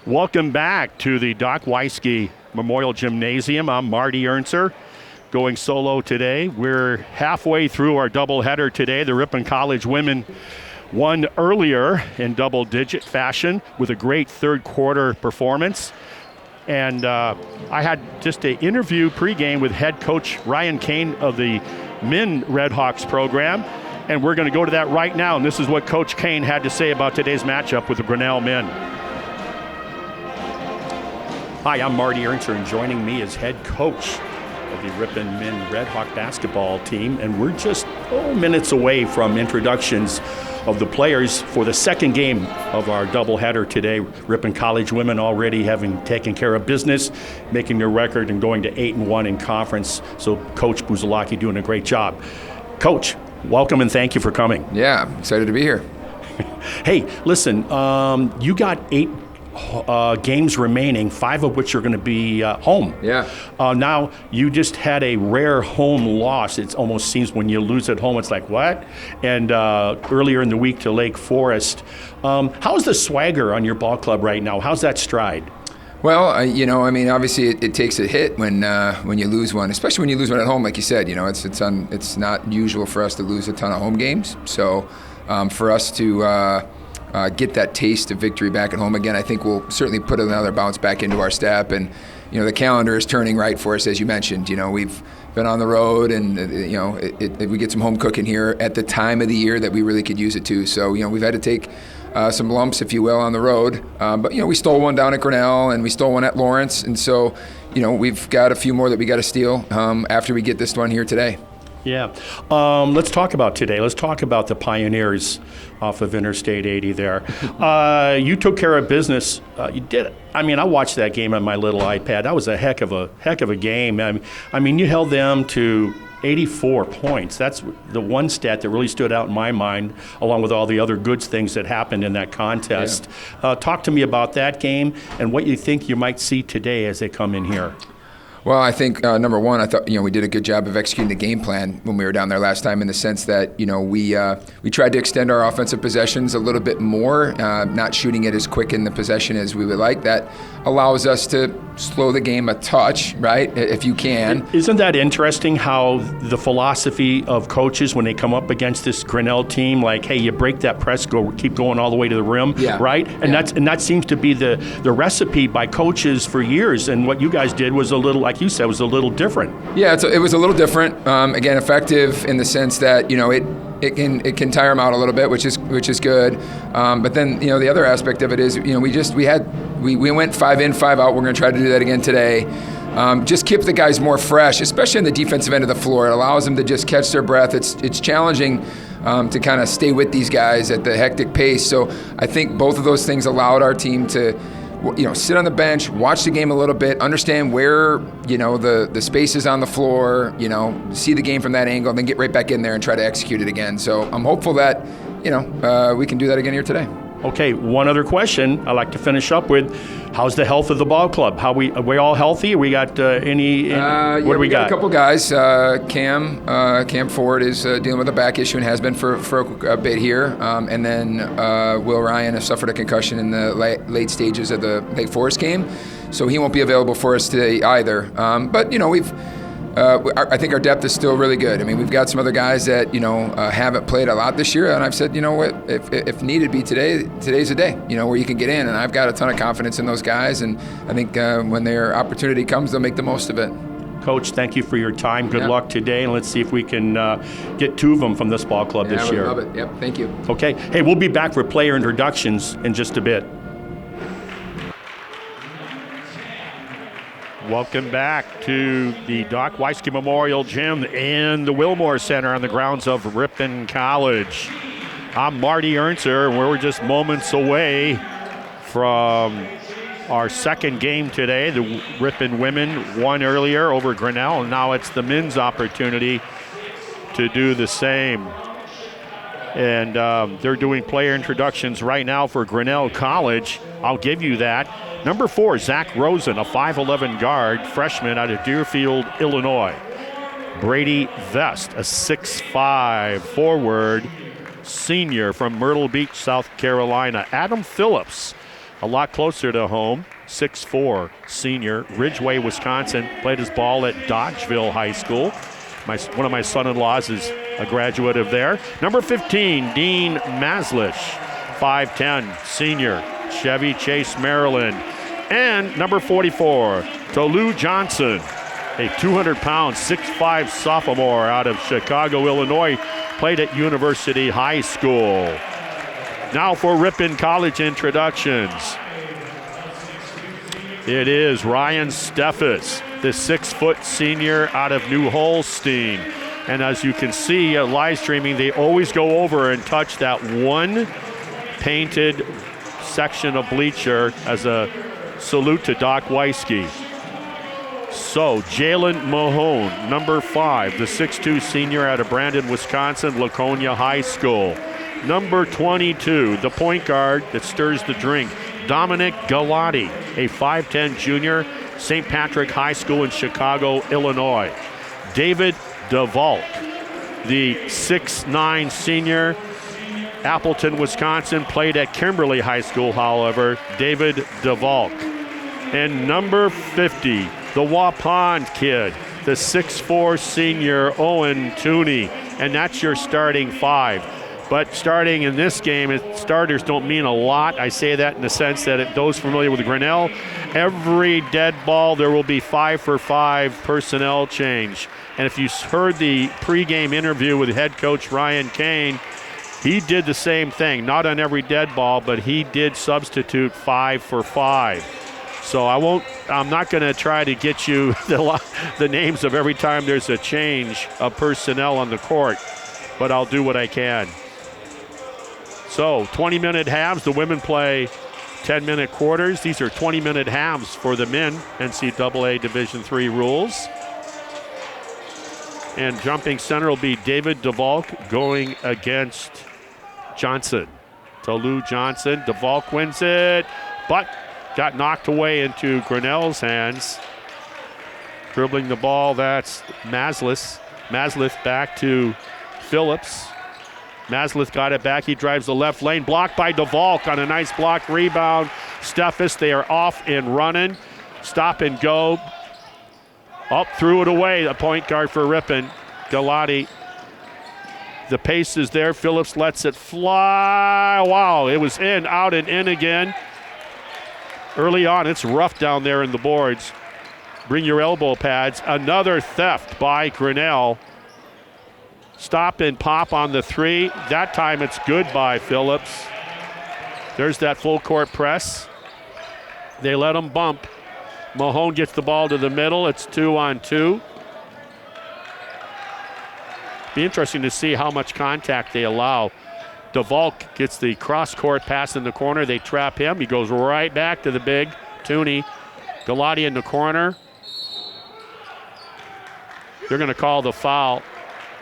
Welcome back to the Doc Weisky Memorial Gymnasium. I'm Marty Ernser, going solo today. We're halfway through our doubleheader today. The Ripon College women won earlier in double-digit fashion with a great third quarter performance. And I had just an interview pregame with head coach Ryan Kane of the Men Red Hawks program. And we're going to go to that right now. And this is what Coach Kane had to say about today's matchup with the Grinnell men. Hi, I'm Marty Ernser, and joining me is head coach of the Ripon Men Red Hawk basketball team. And we're just minutes away from introductions of the players for the second game of our doubleheader today. Ripon College women already having taken care of business, making their record and going to 8-1 in conference. So Coach Buzalaki doing a great job. Coach, welcome and thank you for coming. Yeah, I'm excited to be here. Hey, listen, you got 8 games remaining, 5 of which are going to be home. Yeah. Now, you just had a rare home loss. It almost seems when you lose at home, it's like, what? And earlier in the week to Lake Forest. How's the swagger on your ball club right now? How's that stride? Well, obviously it takes a hit when you lose one, especially when you lose one at home, like you said. It's not usual for us to lose a ton of home games. So for us to get that taste of victory back at home again, I think we'll certainly put another bounce back into our step. And the calendar is turning right for us, as you mentioned. We've been on the road, and we get some home cooking here at the time of the year that we really could use it too. So we've had to take some lumps, if you will, on the road. But we stole one down at Grinnell, and we stole one at Lawrence, and so we've got a few more that we got to steal after we get this one here today. Yeah. Let's talk about today. Let's talk about the Pioneers off of Interstate 80 there. You took care of business. You did. I watched that game on my little iPad. That was a heck of a game. You held them to 84 points. That's the one stat that really stood out in my mind, along with all the other good things that happened in that contest. Yeah. Talk to me about that game and what you think you might see today as they come in here. Well, I think number one, I thought we did a good job of executing the game plan when we were down there last time, in the sense that we tried to extend our offensive possessions a little bit more, not shooting it as quick in the possession as we would like. That allows us to slow the game a touch, right? If you can. Isn't that interesting how the philosophy of coaches when they come up against this Grinnell team, like, hey, you break that press, keep going all the way to the rim, yeah. Right? And that seems to be the recipe by coaches for years. And what you guys did was a little, like you said, was a little different. Yeah, it was a little different. Again, effective in the sense that it can tire them out a little bit, which is good. But then the other aspect of it is we went 5 in, 5 out. We're going to try to do that again today. Just keep the guys more fresh, especially on the defensive end of the floor. It allows them to just catch their breath. It's challenging to kind of stay with these guys at the hectic pace. So I think both of those things allowed our team to sit on the bench, watch the game a little bit, understand where the space is on the floor, see the game from that angle, and then get right back in there and try to execute it again. So I'm hopeful that we can do that again here today. Okay, one other question I'd like to finish up with. How's the health of the ball club? Are we all healthy? We got what do we got? A couple guys. Cam Ford is dealing with a back issue and has been for a bit here. And then Will Ryan has suffered a concussion in the late stages of the Lake Forest game. So he won't be available for us today either. But I think our depth is still really good. We've got some other guys that haven't played a lot this year, and I've said, if needed be today's a day, where you can get in, and I've got a ton of confidence in those guys, and I think when their opportunity comes, they'll make the most of it. Coach, thank you for your time. Good luck today, and let's see if we can get 2 of them from this ball club this year. I would love it. Yep, thank you. Okay. Hey, we'll be back for player introductions in just a bit. Welcome back to the Doc Weisky Memorial Gym in the Wilmore Center on the grounds of Ripon College. I'm Marty Ernser, and we're just moments away from our second game today. The Ripon women won earlier over Grinnell, and now it's the men's opportunity to do the same. And they're doing player introductions right now for Grinnell College. I'll give you that. Number 4, Zach Rosen, a 5'11 guard, freshman out of Deerfield, Illinois. Brady Vest, a 6'5 forward, senior from Myrtle Beach, South Carolina. Adam Phillips, a lot closer to home, 6'4", senior, Ridgeway, Wisconsin. Played his ball at Dodgeville High School. One of my son-in-laws is a graduate of there. Number 15, Dean Maslish, 5'10", senior, Chevy Chase, Maryland. And number 44, Tolu Johnson, a 200-pound, 6'5" sophomore out of Chicago, Illinois. Played at University High School. Now for Ripon College introductions. It is Ryan Steffes, the 6-foot senior out of New Holstein. And as you can see live streaming, they always go over and touch that one painted section of bleacher as a salute to Doc Weisky. So Jalen Mahone, number 5, the 6'2" senior out of Brandon, Wisconsin, Laconia High School. Number 22, the point guard that stirs the drink, Dominic Galati, a 5'10" junior, St. Patrick High School in Chicago, Illinois. David DeValk, the 6'9" senior, Appleton, Wisconsin, played at Kimberly High School, however, David DeValk. And number 50, the Wapond kid, the 6'4" senior, Owen Tooney. And that's your starting 5. But starting in this game, starters don't mean a lot. I say that in the sense that those familiar with Grinnell, every dead ball, there will be 5-for-5 personnel change. And if you heard the pregame interview with head coach Ryan Kane, he did the same thing. Not on every dead ball, but he did substitute 5-for-5. So I'm not going to try to get you the names of every time there's a change of personnel on the court, but I'll do what I can. So 20-minute halves. The women play 10-minute quarters. These are 20-minute halves for the men, NCAA Division III rules. And jumping center will be David DeValk going against Johnson. Tolu Johnson. DeValk wins it, but got knocked away into Grinnell's hands. Dribbling the ball, that's Maslith. Maslith back to Phillips. Maslith got it back. He drives the left lane. Blocked by DeValk on a nice block rebound. Steffes, they are off and running. Stop and go. Up, threw it away. A point guard for Ripon. Galati. The pace is there. Phillips lets it fly. Wow, it was in, out, and in again. Early on, it's rough down there in the boards. Bring your elbow pads. Another theft by Grinnell. Stop and pop on the 3. That time it's good by Phillips. There's that full court press. They let him bump. Mahone gets the ball to the middle. It's 2-on-2. Be interesting to see how much contact they allow. DeValk gets the cross-court pass in the corner. They trap him. He goes right back to the big Tooney. Galati in the corner. They're going to call the foul.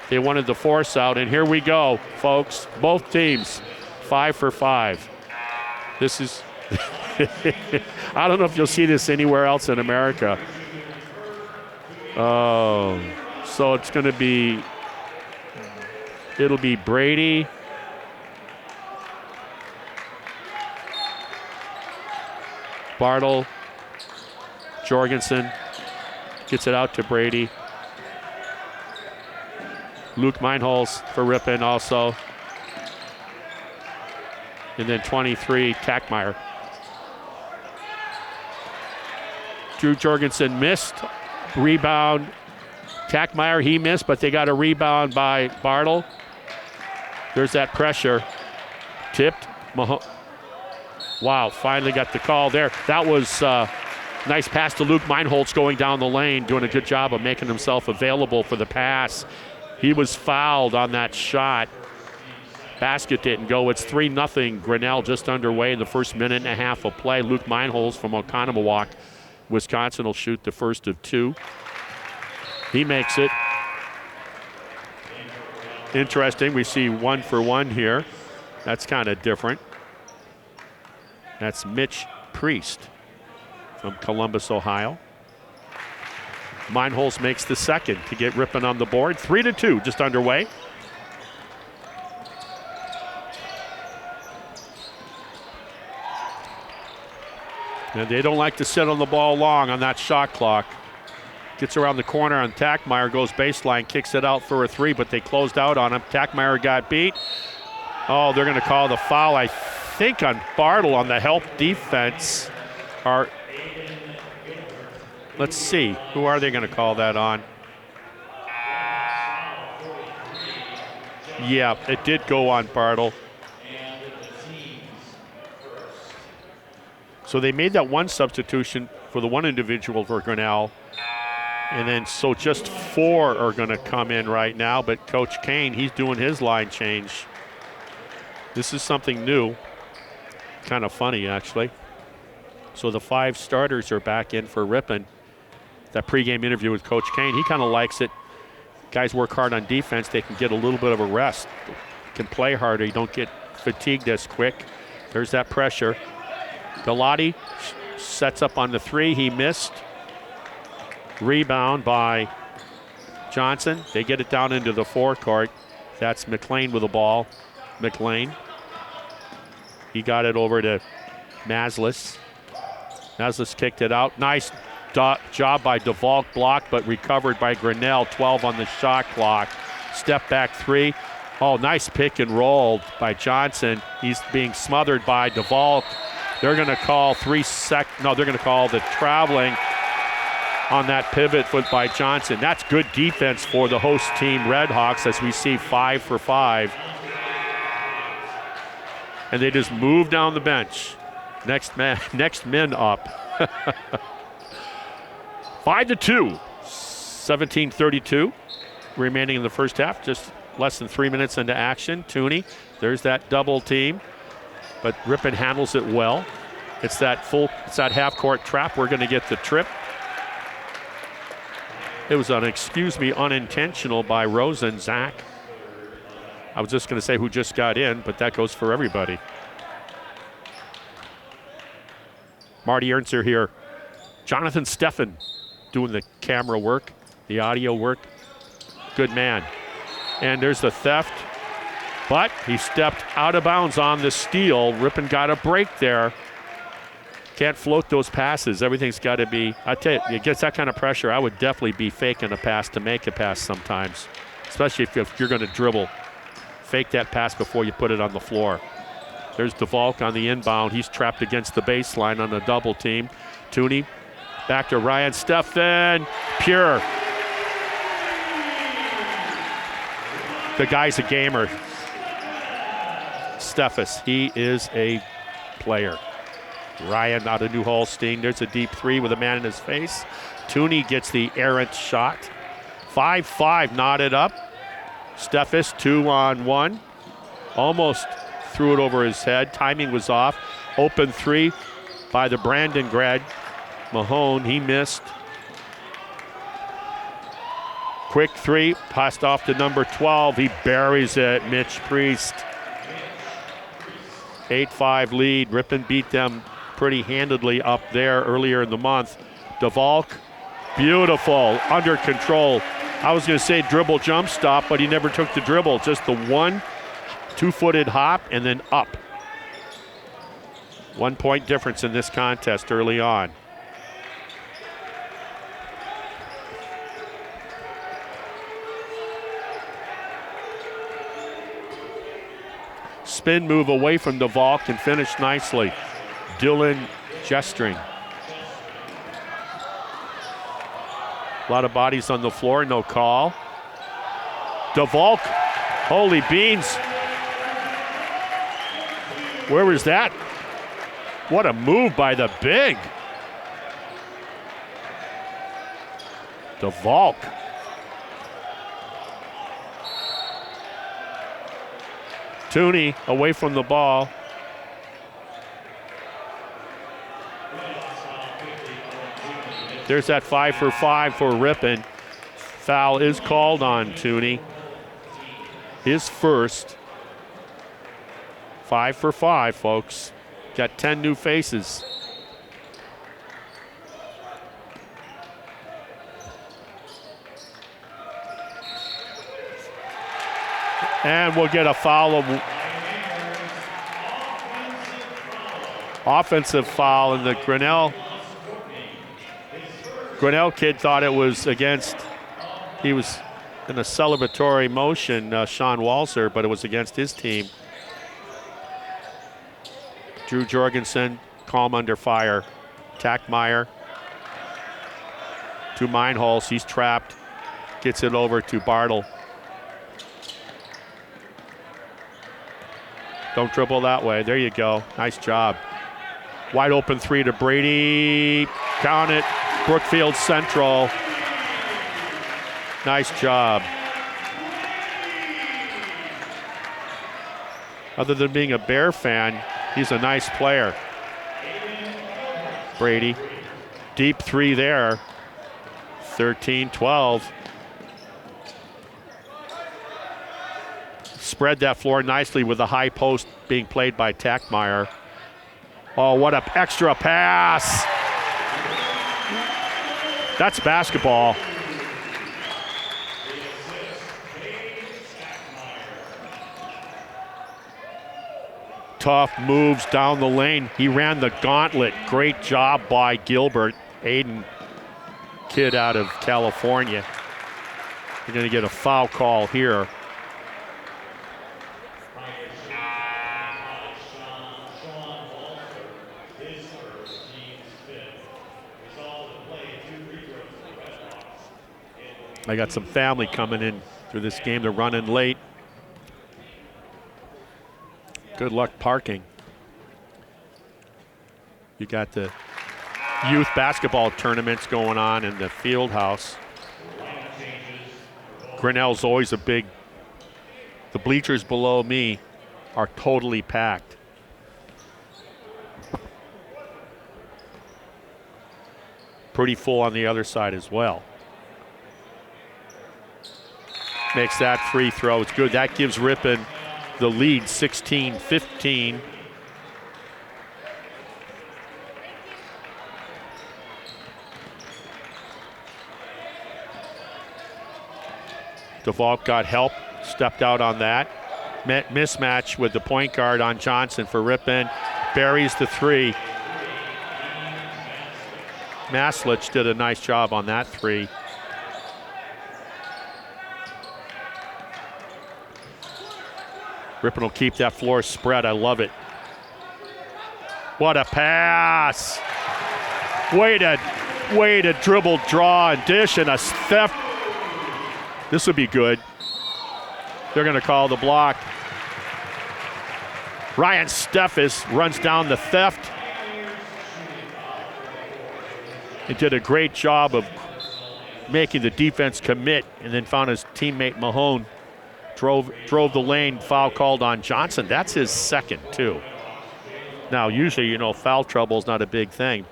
They wanted the force out, and here we go, folks. Both teams, 5-for-5. This is, I don't know if you'll see this anywhere else in America. Oh, so it's going to be, it'll be Brady. Bartle, Jorgensen gets it out to Brady. Luke Meinholz for Ripon also. And then 23, Tackmeyer. Drew Jorgensen missed. Rebound. Tackmeyer, he missed, but they got a rebound by Bartle. There's that pressure. Tipped. Wow, finally got the call there. That was nice pass to Luke Meinholz going down the lane, doing a good job of making himself available for the pass. He was fouled on that shot. Basket didn't go. It's 3-0 Grinnell just underway in the first minute and a half of play. Luke Meinholz from Oconomowoc, Wisconsin will shoot the first of 2. He makes it. Interesting. We see 1-for-1 here. That's kind of different. That's Mitch Priest from Columbus, Ohio. Meinholz makes the second to get Ripon on the board. 3-2, just underway. And they don't like to sit on the ball long on that shot clock. Gets around the corner on Tackmeyer, goes baseline, kicks it out for a three, but they closed out on him. Tackmeyer got beat. Oh, they're going to call the foul, I think, on Bartle on the help defense. Let's see. Who are they going to call that on? Yeah, it did go on Bartle. So they made that one substitution for the one individual for Grinnell. And then so just 4 are going to come in right now. But Coach Kane, he's doing his line change. This is something new. Kind of funny, actually. So the 5 starters are back in for Ripon. That pregame interview with Coach Kane, he kind of likes it. Guys work hard on defense. They can get a little bit of a rest. Can play harder. You don't get fatigued as quick. There's that pressure. Galati sets up on the 3. He missed. Rebound by Johnson. They get it down into the forecourt. That's McLean with the ball. McLean. He got it over to Maslis. Maslis kicked it out. Nice job by DeValk, blocked but recovered by Grinnell. 12 on the shot clock. Step back 3. Oh, nice pick and roll by Johnson. He's being smothered by DeValk. They're going to call they're going to call the traveling on that pivot foot by Johnson. That's good defense for the host team, Redhawks, as we see 5 for 5. And they just move down the bench. Next men up. 5-2, 17:32 remaining in the first half. Just less than 3 minutes into action. Tooney, there's that double team, but Ripon handles it well. It's that half-court trap. We're going to get the trip. It was unintentional by Rosen, Zach. I was just going to say who just got in, but that goes for everybody. Marty Ernster here. Jonathan Steffen doing the camera work, the audio work. Good man. And there's the theft, but he stepped out of bounds on the steal. Ripon got a break there. Can't float those passes. Everything's got to be, I tell you, it gets that kind of pressure. I would definitely be faking a pass to make a pass sometimes, especially if you're going to dribble. Fake that pass before you put it on the floor. There's DeValk on the inbound. He's trapped against the baseline on the double team. Tooney back to Ryan Steffen. Pure. The guy's a gamer. Steffes, he is a player. Ryan out of New Holstein. There's a deep 3 with a man in his face. Tooney gets the errant shot. 5-5 knotted up. Steffes 2-on-1. Almost threw it over his head. Timing was off. Open 3 by the Brandon grad. Mahone, he missed. Quick 3, passed off to number 12. He buries it, Mitch Priest. 8-5 lead. Ripon beat them pretty handedly up there earlier in the month. DeValk, beautiful, under control. I was going to say dribble jump stop, but he never took the dribble. Just the 1 2-footed hop and then up. 1 point difference in this contest early on. Spin move away from DeValk and finish nicely. Dylan Gestring. A lot of bodies on the floor, no call. DeValk, holy beans. Where was that? What a move by the big. DeValk. Tooney away from the ball. There's that 5 for 5 for Ripon. Foul is called on Tooney. His first. 5 for 5, folks. Got 10 new faces. And we'll get a foul of Offensive foul, and the Grinnell kid thought it was against, he was in a celebratory motion, Sean Walser, but it was against his team. Drew Jorgensen, calm under fire. Tackmeyer to Meinholz, he's trapped. Gets it over to Bartle. Don't dribble that way. There you go. Nice job. Wide open three to Brady. Count it. Brookfield Central. Nice job. Other than being a Bear fan, he's a nice player. Brady. Deep three there. 13-12. Spread that floor nicely with the high post being played by Tackmeyer. Oh, what an extra pass. That's basketball. Tough moves down the lane. He ran the gauntlet. Great job by Gilbert. Aiden, kid out of California. You're going to get a foul call here. I got some family coming in through this game. They're running late. Good luck parking. You got the youth basketball tournaments going on in the field house. Grinnell's always a big, the bleachers below me are totally packed. Pretty full on the other side as well. Makes that free throw. It's good. That gives Ripon the lead, 16-15. DeVault got help, stepped out on that. Mismatch with the point guard on Johnson for Ripon. Buries the three. Maslich did a nice job on that three. Ripon will keep that floor spread. I love it. What a pass. Way to dribble, draw, and dish, and a theft. This would be good. They're going to call the block. Ryan Steffes runs down the theft. He did a great job of making the defense commit, and then found his teammate Mahone. Drove the lane, foul called on Johnson. That's his second, too. Now, usually, foul trouble is not a big thing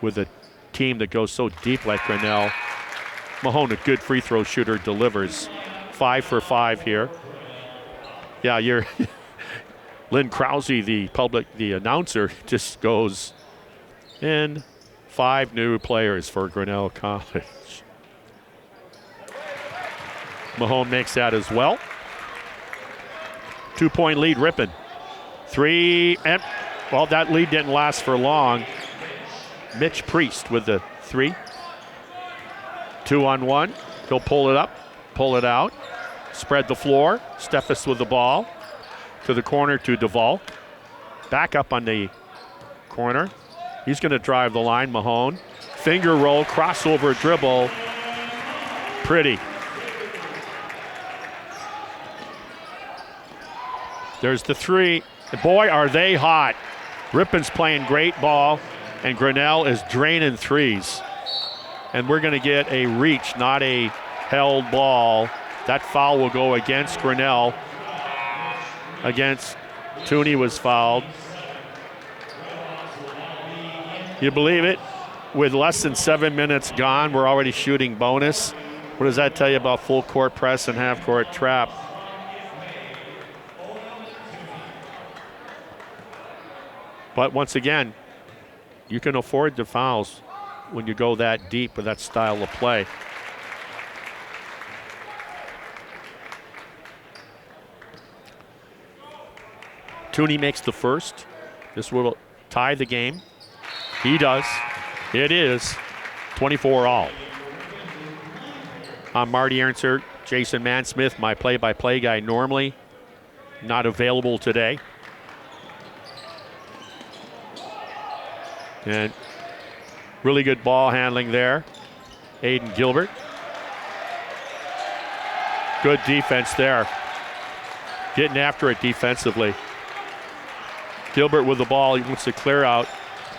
with a team that goes so deep like Grinnell. Mahone, a good free throw shooter, delivers. 5 for 5 here. Yeah, you're Lynn Krause, the announcer, just goes in. 5 new players for Grinnell College. Mahone makes that as well. 2-point lead, Ripon. 3, and well, that lead didn't last for long. Mitch Priest with the 3. 2-on-1. He'll pull it up, pull it out, spread the floor. Steffes with the ball to the corner to DeVault. Back up on the corner. He's going to drive the line, Mahone. Finger roll, crossover dribble. Pretty. There's the 3. Boy, are they hot. Ripon's playing great ball, and Grinnell is draining threes. And we're going to get a reach, not a held ball. That foul will go against Grinnell. Against Tooney was fouled. You believe it? With less than 7 minutes gone, we're already shooting bonus. What does that tell you about full court press and half court trap? But once again, you can afford the fouls when you go that deep with that style of play. Tooney makes the first. This will tie the game. He does. It is 24 all. I'm Marty Ernster, Jason Mansmith, my play-by-play guy normally. Not available today. And really good ball handling there. Aiden Gilbert. Good defense there. Getting after it defensively. Gilbert with the ball. He wants to clear out.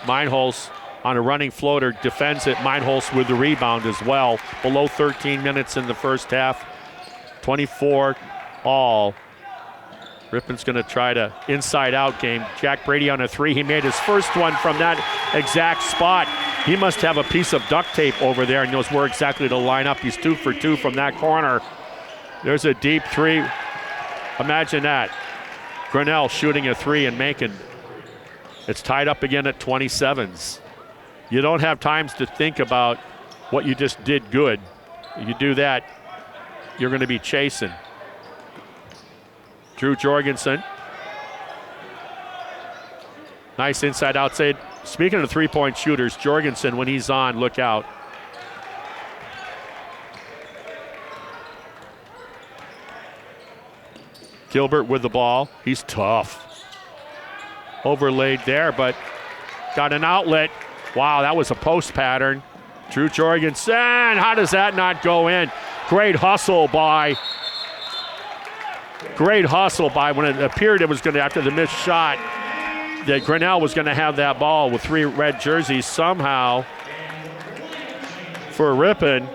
Meinholz on a running floater defends it. Meinholz with the rebound as well. Below 13 minutes in the first half. 24 all. Ripon's going to try to inside-out game. Jack Brady on a three. He made his first one from that exact spot. He must have a piece of duct tape over there and knows where exactly to line up. He's 2 for 2 from that corner. There's a deep three. Imagine that. Grinnell shooting a three and making. It's tied up again at 27s. You don't have times to think about what you just did good. If you do that, you're going to be chasing. Drew Jorgensen. Nice inside outside. Speaking of three-point shooters, Jorgensen, when he's on, look out. Gilbert with the ball. He's tough. Overlaid there, but got an outlet. Wow, that was a post pattern. Drew Jorgensen, how does that not go in? Great hustle by when it appeared it was going to, after the missed shot, that Grinnell was going to have that ball with 3 red jerseys. Somehow, for Ripon,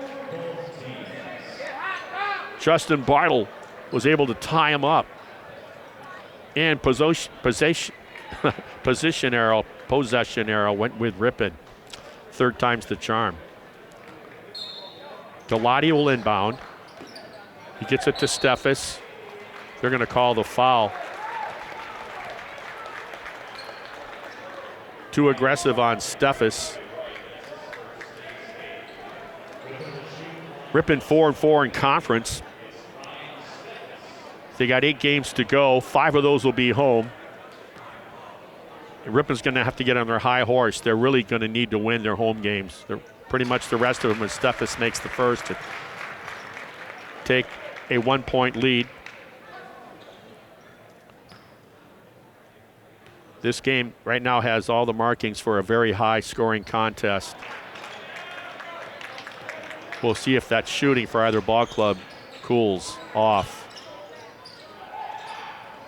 Justin Bartle was able to tie him up. And possession arrow went with Ripon. Third time's the charm. Galati will inbound. He gets it to Steffes. They're going to call the foul. Too aggressive on Steffes. Ripon 4-4 in conference. They got 8 games to go. 5 of those will be home. Ripon's going to have to get on their high horse. They're really going to need to win their home games. They're pretty much the rest of them as Steffes makes the first to take a 1-point lead. This game right now has all the markings for a very high scoring contest. We'll see if that shooting for either ball club cools off.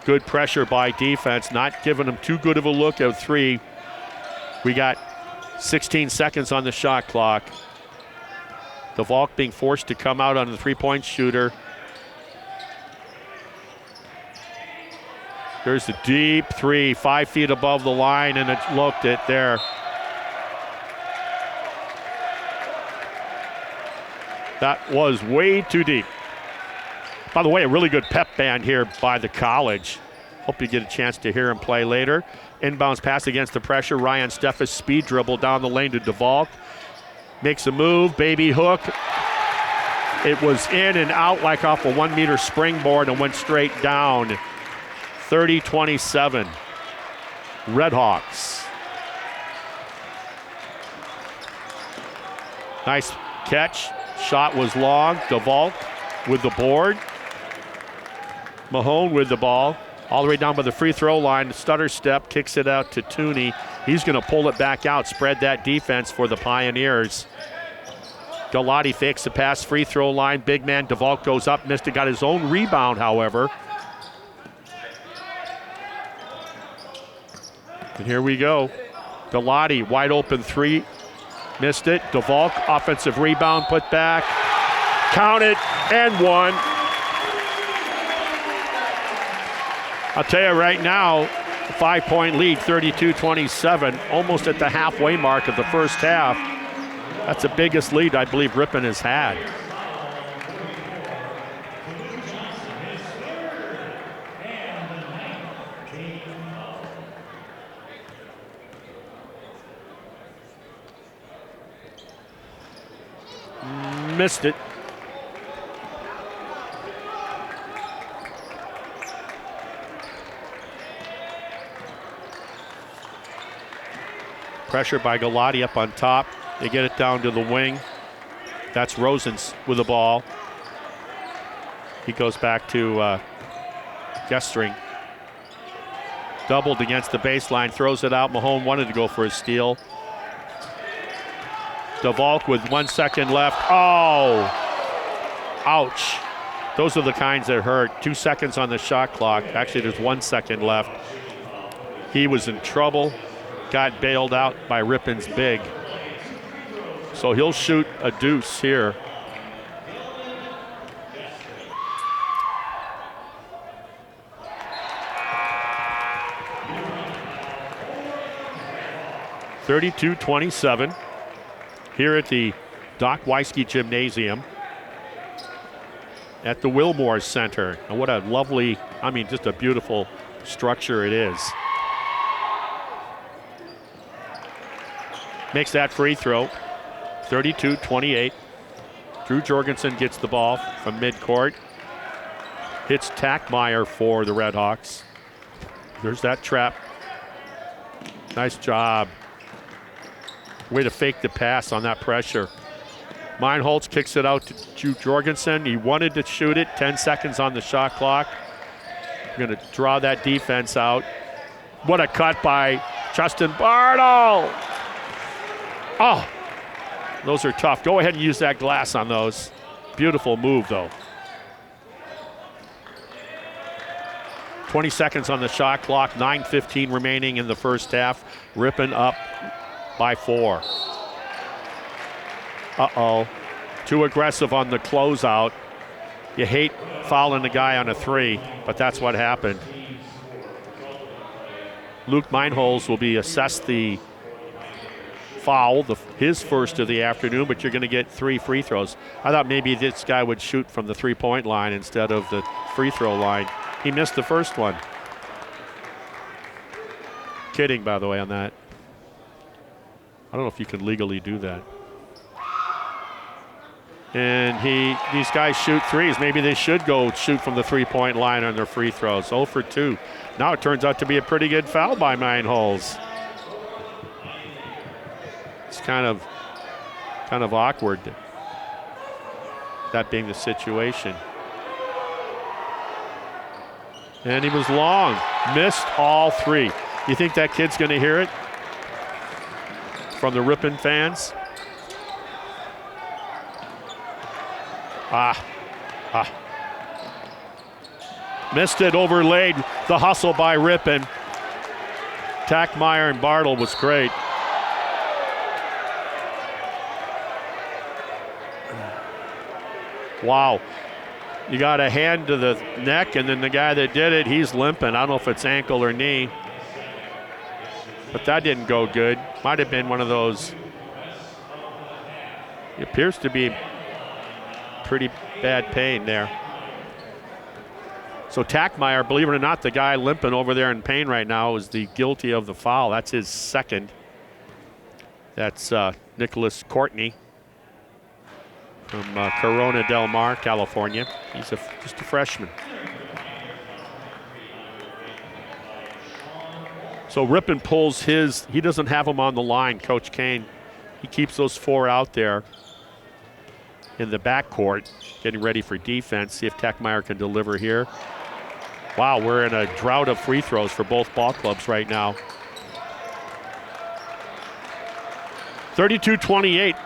Good pressure by defense, not giving them too good of a look at 3. We got 16 seconds on the shot clock. DeValk being forced to come out on the 3-point shooter. There's a deep 3, 5 feet above the line, and it looked it there. That was way too deep. By the way, a really good pep band here by the college. Hope you get a chance to hear him play later. Inbounds pass against the pressure. Ryan Steffes speed dribble down the lane to DeValk. Makes a move, baby hook. It was in and out like off a 1-meter springboard and went straight down. 30-27. Redhawks. Nice catch. Shot was long. DeValk with the board. Mahone with the ball. All the way down by the free throw line. Stutter step, kicks it out to Tooney. He's going to pull it back out, spread that defense for the Pioneers. Galati fakes the pass, free throw line. Big man DeValk goes up, missed it, got his own rebound, however. And here we go. Galati, wide open 3, missed it. DeValk, offensive rebound, put back. Count it, and 1. I'll tell you right now, a 5-point lead, 32-27, almost at the halfway mark of the first half. That's the biggest lead I believe Ripon has had. Missed it. Pressure by Galati up on top. They get it down to the wing. That's Rosens with the ball. He goes back to Gestring. Doubled against the baseline, throws it out. Mahone wanted to go for a steal. DeValk with 1 second left. Oh, ouch. Those are the kinds that hurt. 2 seconds on the shot clock. Actually, there's 1 second left. He was in trouble. Got bailed out by Ripon's big. So he'll shoot a deuce here. (32-27) here at the Doc Weisky Gymnasium at the Wilmore Center. And what a lovely, I mean, just a beautiful structure it is. Makes that free throw. 32-28. Drew Jorgensen gets the ball from midcourt. Hits Tackmeyer for the Redhawks. There's that trap. Nice job. Way to fake the pass on that pressure. Meinholz kicks it out to Jorgensen. He wanted to shoot it. 10 seconds on the shot clock. Going to draw that defense out. What a cut by Justin Bartle. Oh, those are tough. Go ahead and use that glass on those. Beautiful move, though. 20 seconds on the shot clock. 9:15 remaining in the first half. Ripon up by 4. Uh-oh. Too aggressive on the closeout. You hate fouling the guy on a 3, but that's what happened. Luke Meinholz will be assessed the foul, his first of the afternoon, but you're going to get 3 free throws. I thought maybe this guy would shoot from the 3-point line instead of the free throw line. He missed the first one. Kidding, by the way, on that. I don't know if you can legally do that. And these guys shoot threes. Maybe they should go shoot from the 3-point line on their free throws. 0 for 2. Now it turns out to be a pretty good foul by Meinholz. It's kind of awkward, that being the situation. And he was long. Missed all 3. You think that kid's going to hear it from the Ripon fans? Missed it, overlaid the hustle by Ripon. Tackmeyer and Bartle was great. Wow. You got a hand to the neck, and then the guy that did it, he's limping. I don't know if it's ankle or knee. But that didn't go good. Might have been one of those. It appears to be pretty bad pain there. So Tackmeyer, believe it or not, the guy limping over there in pain right now is the guilty of the foul. That's his second. That's Nicholas Courtney from Corona Del Mar, California. He's just a freshman. So Ripon pulls his, he doesn't have them on the line, Coach Kane. He keeps those 4 out there in the backcourt, getting ready for defense. See if Tackmeyer can deliver here. Wow, we're in a drought of free throws for both ball clubs right now. 32-28.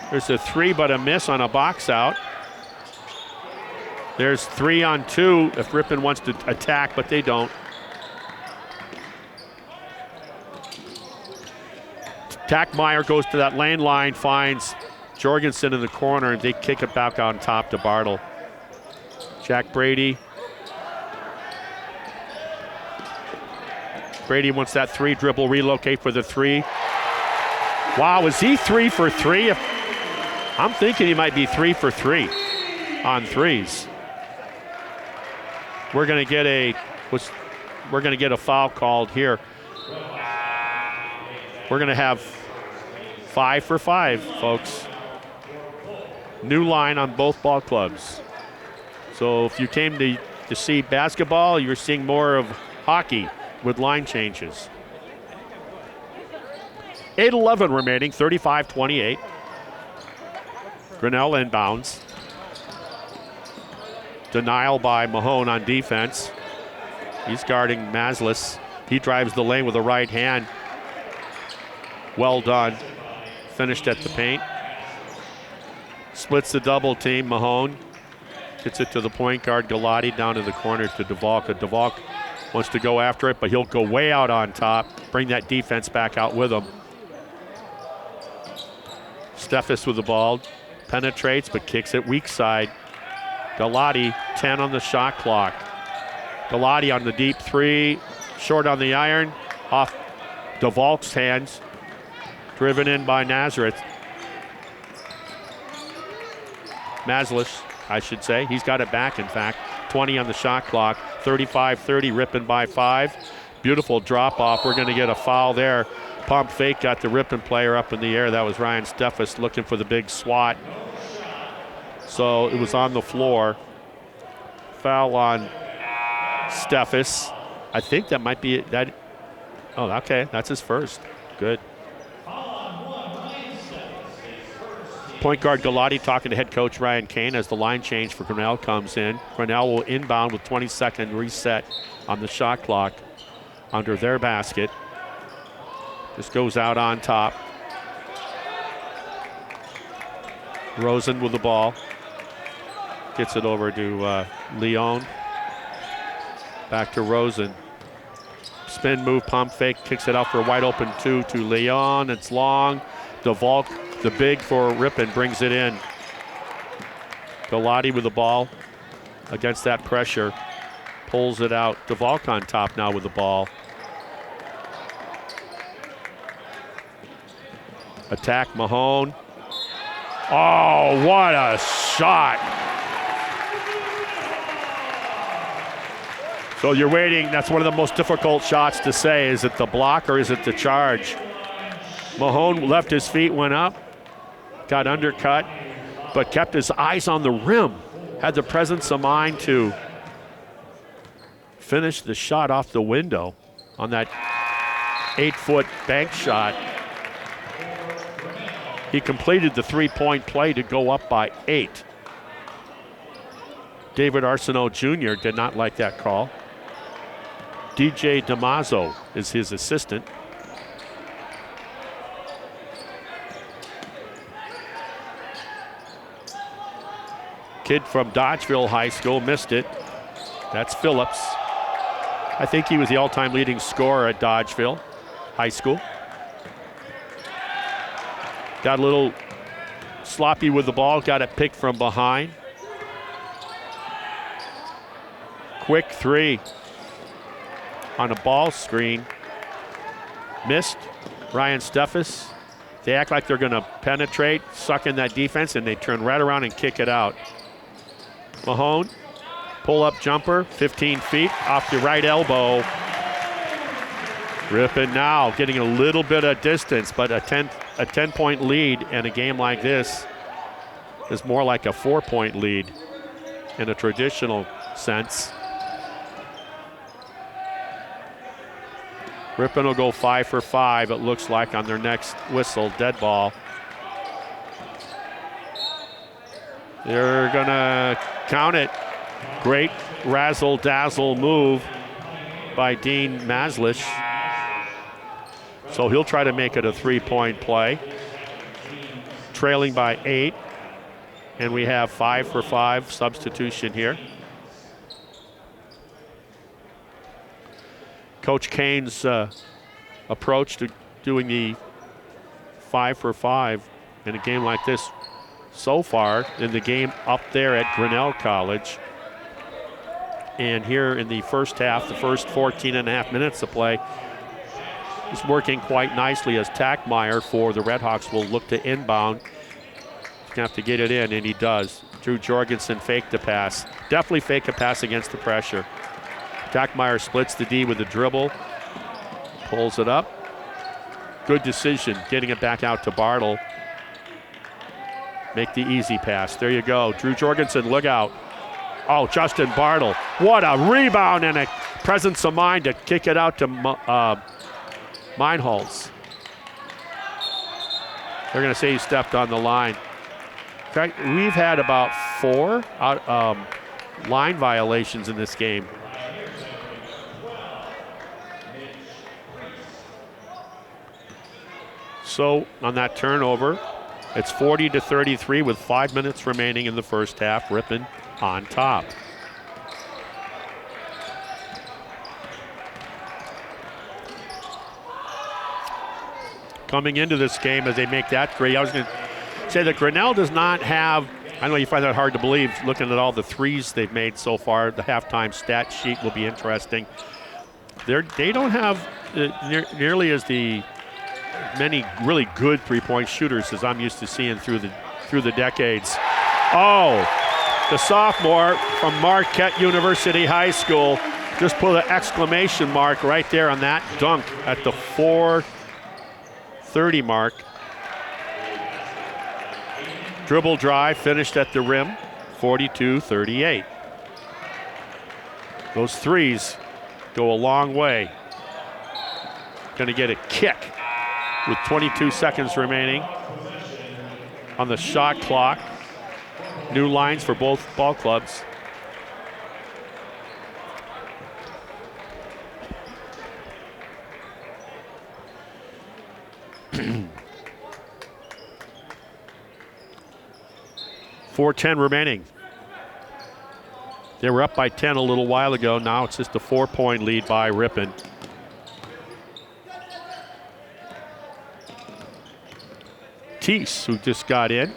There's a 3 but a miss on a box out. There's 3 on 2 if Ripon wants to attack, but they don't. Tackmeyer goes to that lane line, finds Jorgensen in the corner, and they kick it back on top to Bartle. Jack Brady. Brady wants that 3 dribble, relocate for the 3. Wow, is he 3 for 3? I'm thinking he might be 3 for 3 on 3s. We're going to get a foul called here. We're going to have 5 for 5, folks. New line on both ball clubs. So if you came to see basketball, you're seeing more of hockey with line changes. 8:11 remaining, 35-28. Grinnell inbounds. Denial by Mahone on defense. He's guarding Maslis. He drives the lane with the right hand. Well done. Finished at the paint. Splits the double team. Mahone gets it to the point guard. Galati down to the corner to DeValk. DeValk wants to go after it, but he'll go way out on top. Bring that defense back out with him. Steffes with the ball. Penetrates, but kicks it weak side. Galati, 10 on the shot clock. Galati on the deep three. Short on the iron. Off DeValk's hands. Driven in by Nazareth. Maslis, I should say. He's got it back, in fact. 20 on the shot clock. 35-30, Ripon by 5. Beautiful drop off. We're going to get a foul there. Pump fake got the Ripon player up in the air. That was Ryan Steffes looking for the big swat. So it was on the floor. Foul on Steffes. I think that might be that. Oh, okay. That's his first. Good. Point guard Galati talking to head coach Ryan Kane as the line change for Grinnell comes in. Grinnell will inbound with 20-second reset on the shot clock under their basket. This goes out on top. Rosen with the ball. Gets it over to Leon. Back to Rosen. Spin move, pump fake, kicks it out for a wide open 2 to Leon. It's long. DeValk, the big for Ripon, brings it in. Galati with the ball against that pressure. Pulls it out. DeValk on top now with the ball. Attack Mahone. Oh, what a shot. So you're waiting. That's one of the most difficult shots to say. Is it the block or is it the charge? Mahone left his feet, went up, got undercut, but kept his eyes on the rim. Had the presence of mind to finish the shot off the window on that 8-foot bank shot. He completed the three-point play to go up by 8. David Arsenault Jr. did not like that call. DJ DeMazzo is his assistant. Kid from Dodgeville High School missed it. That's Phillips. I think he was the all-time leading scorer at Dodgeville High School. Got a little sloppy with the ball, got it picked from behind. Quick three on a ball screen. Missed. Ryan Steffes. They act like they're going to penetrate, suck in that defense, and they turn right around and kick it out. Mahone, pull-up jumper, 15 feet, off the right elbow. Ripon now getting a little bit of distance, but a 10-point lead in a game like this is more like a 4-point lead in a traditional sense. Ripon will go 5 for 5, it looks like, on their next whistle, dead ball. They're gonna count it. Great razzle-dazzle move by Dean Maslish. So he'll try to make it a 3-point play. Trailing by 8. And we have 5 for 5 substitution here. Coach Kane's approach to doing the 5 for 5 in a game like this so far in the game up there at Grinnell College. And here in the first half, the first 14 and a half minutes of play, is working quite nicely as Tackmeyer for the Redhawks will look to inbound. He's gonna have to get it in, and he does. Drew Jorgensen faked the pass. Definitely fake a pass against the pressure. Tackmeyer splits the D with the dribble, pulls it up. Good decision, getting it back out to Bartle. Make the easy pass. There you go. Drew Jorgensen, look out. Oh, Justin Bartle. What a rebound and a presence of mind to kick it out to Meinholz. They're going to say he stepped on the line. In fact, we've had about 4 line violations in this game. So on that turnover, it's 40-33 with 5 minutes remaining in the first half. Ripon on top. Coming into this game as they make that three, I was going to say that Grinnell does not have, I know you find that hard to believe looking at all the threes they've made so far. The halftime stat sheet will be interesting. They don't have nearly as many really good three-point shooters as I'm used to seeing through the decades. Oh, the sophomore from Marquette University High School just put an exclamation mark right there on that dunk at the 4:30 mark. Dribble drive, finished at the rim, 42-38. Those threes go a long way. Going to get a kick with 22 seconds remaining on the shot clock. New lines for both ball clubs. .410 remaining. They were up by 10 a little while ago. Now it's just a 4-point lead by Ripon. Teese, who just got in.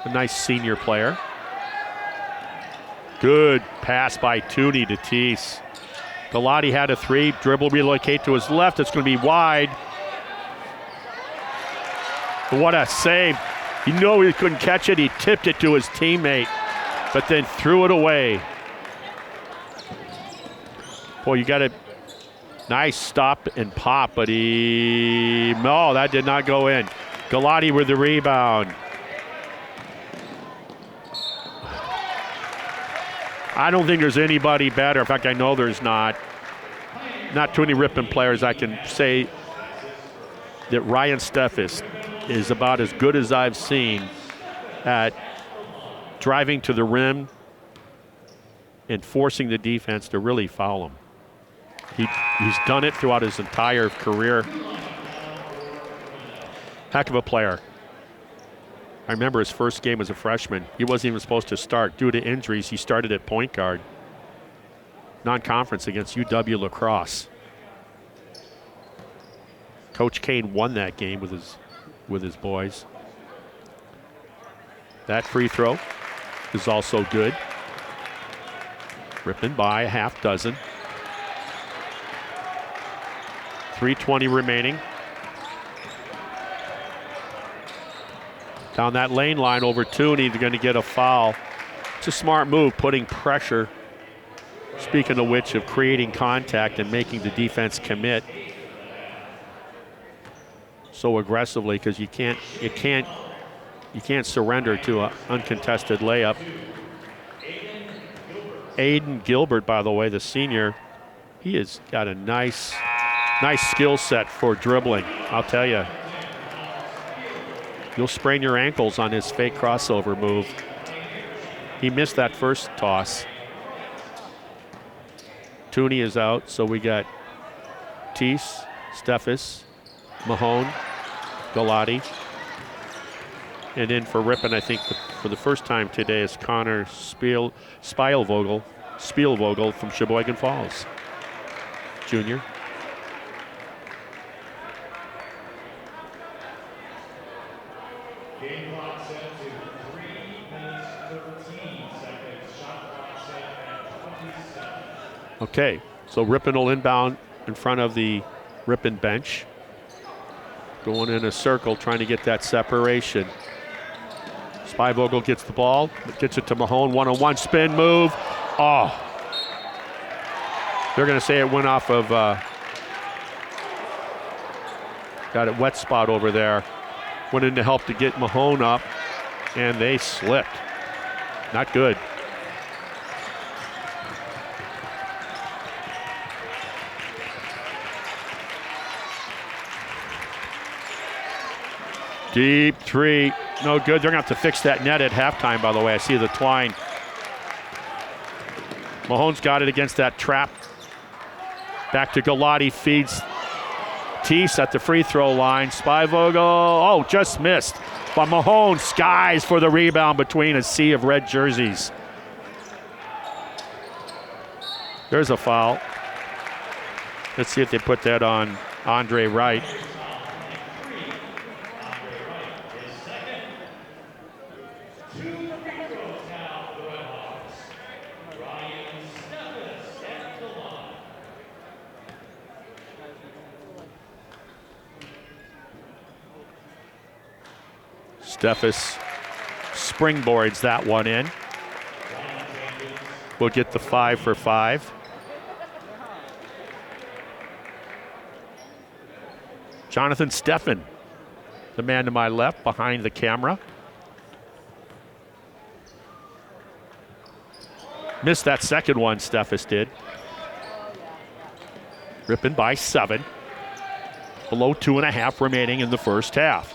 A nice senior player. Good pass by Tooney to Teese. Galati had a three. Dribble relocate to his left. It's going to be wide. What a save. You know he couldn't catch it. He tipped it to his teammate, but then threw it away. Boy, you got a nice stop and pop, but no, that did not go in. Galati with the rebound. I don't think there's anybody better. In fact, I know there's not too many Ripon players I can say that Ryan Steffes is about as good as I've seen at driving to the rim and forcing the defense to really foul him. He's done it throughout his entire career. Heck of a player. I remember his first game as a freshman. He wasn't even supposed to start. Due to injuries, he started at point guard. Non-conference against UW La Crosse. Coach Kane won that game with his boys. That free throw is also good. Ripon by a half dozen. 3:20 remaining. Down that lane line over Tooney, they're going to get a foul. It's a smart move, putting pressure. Speaking of which, of creating contact and making the defense commit so aggressively, because you can't surrender to an uncontested layup. Aiden Gilbert, by the way, the senior, he has got a nice skill set for dribbling. I'll tell you, you'll sprain your ankles on his fake crossover move. He missed that first toss. Tooney is out, so we got Teese, Steffes, Mahone, Galati. And in for Ripon, I think for the first time today, is Connor Spielvogel from Sheboygan Falls, junior. Game clock set to 3 minutes 13 seconds. Shot clock set at 27. Okay, so Ripon will inbound in front of the Ripon bench. Going in a circle, trying to get that separation. Spielvogel gets the ball, gets it to Mahone, one-on-one spin move. Oh. They're going to say it went off of, got a wet spot over there. Went in to help to get Mahone up, and they slipped. Not good. Deep three. No good. They're going to have to fix that net at halftime, by the way. I see the twine. Mahone's got it against that trap. Back to Galati, feeds Teese at the free throw line. Spivogel, just missed. But Mahone skies for the rebound between a sea of red jerseys. There's a foul. Let's see if they put that on Andre Wright. Steffes springboards that one in. We'll get the 5 for 5. Jonathan Steffen, the man to my left behind the camera. Missed that second one, Steffes did. Ripon by 7. Below 2.5 remaining in the first half.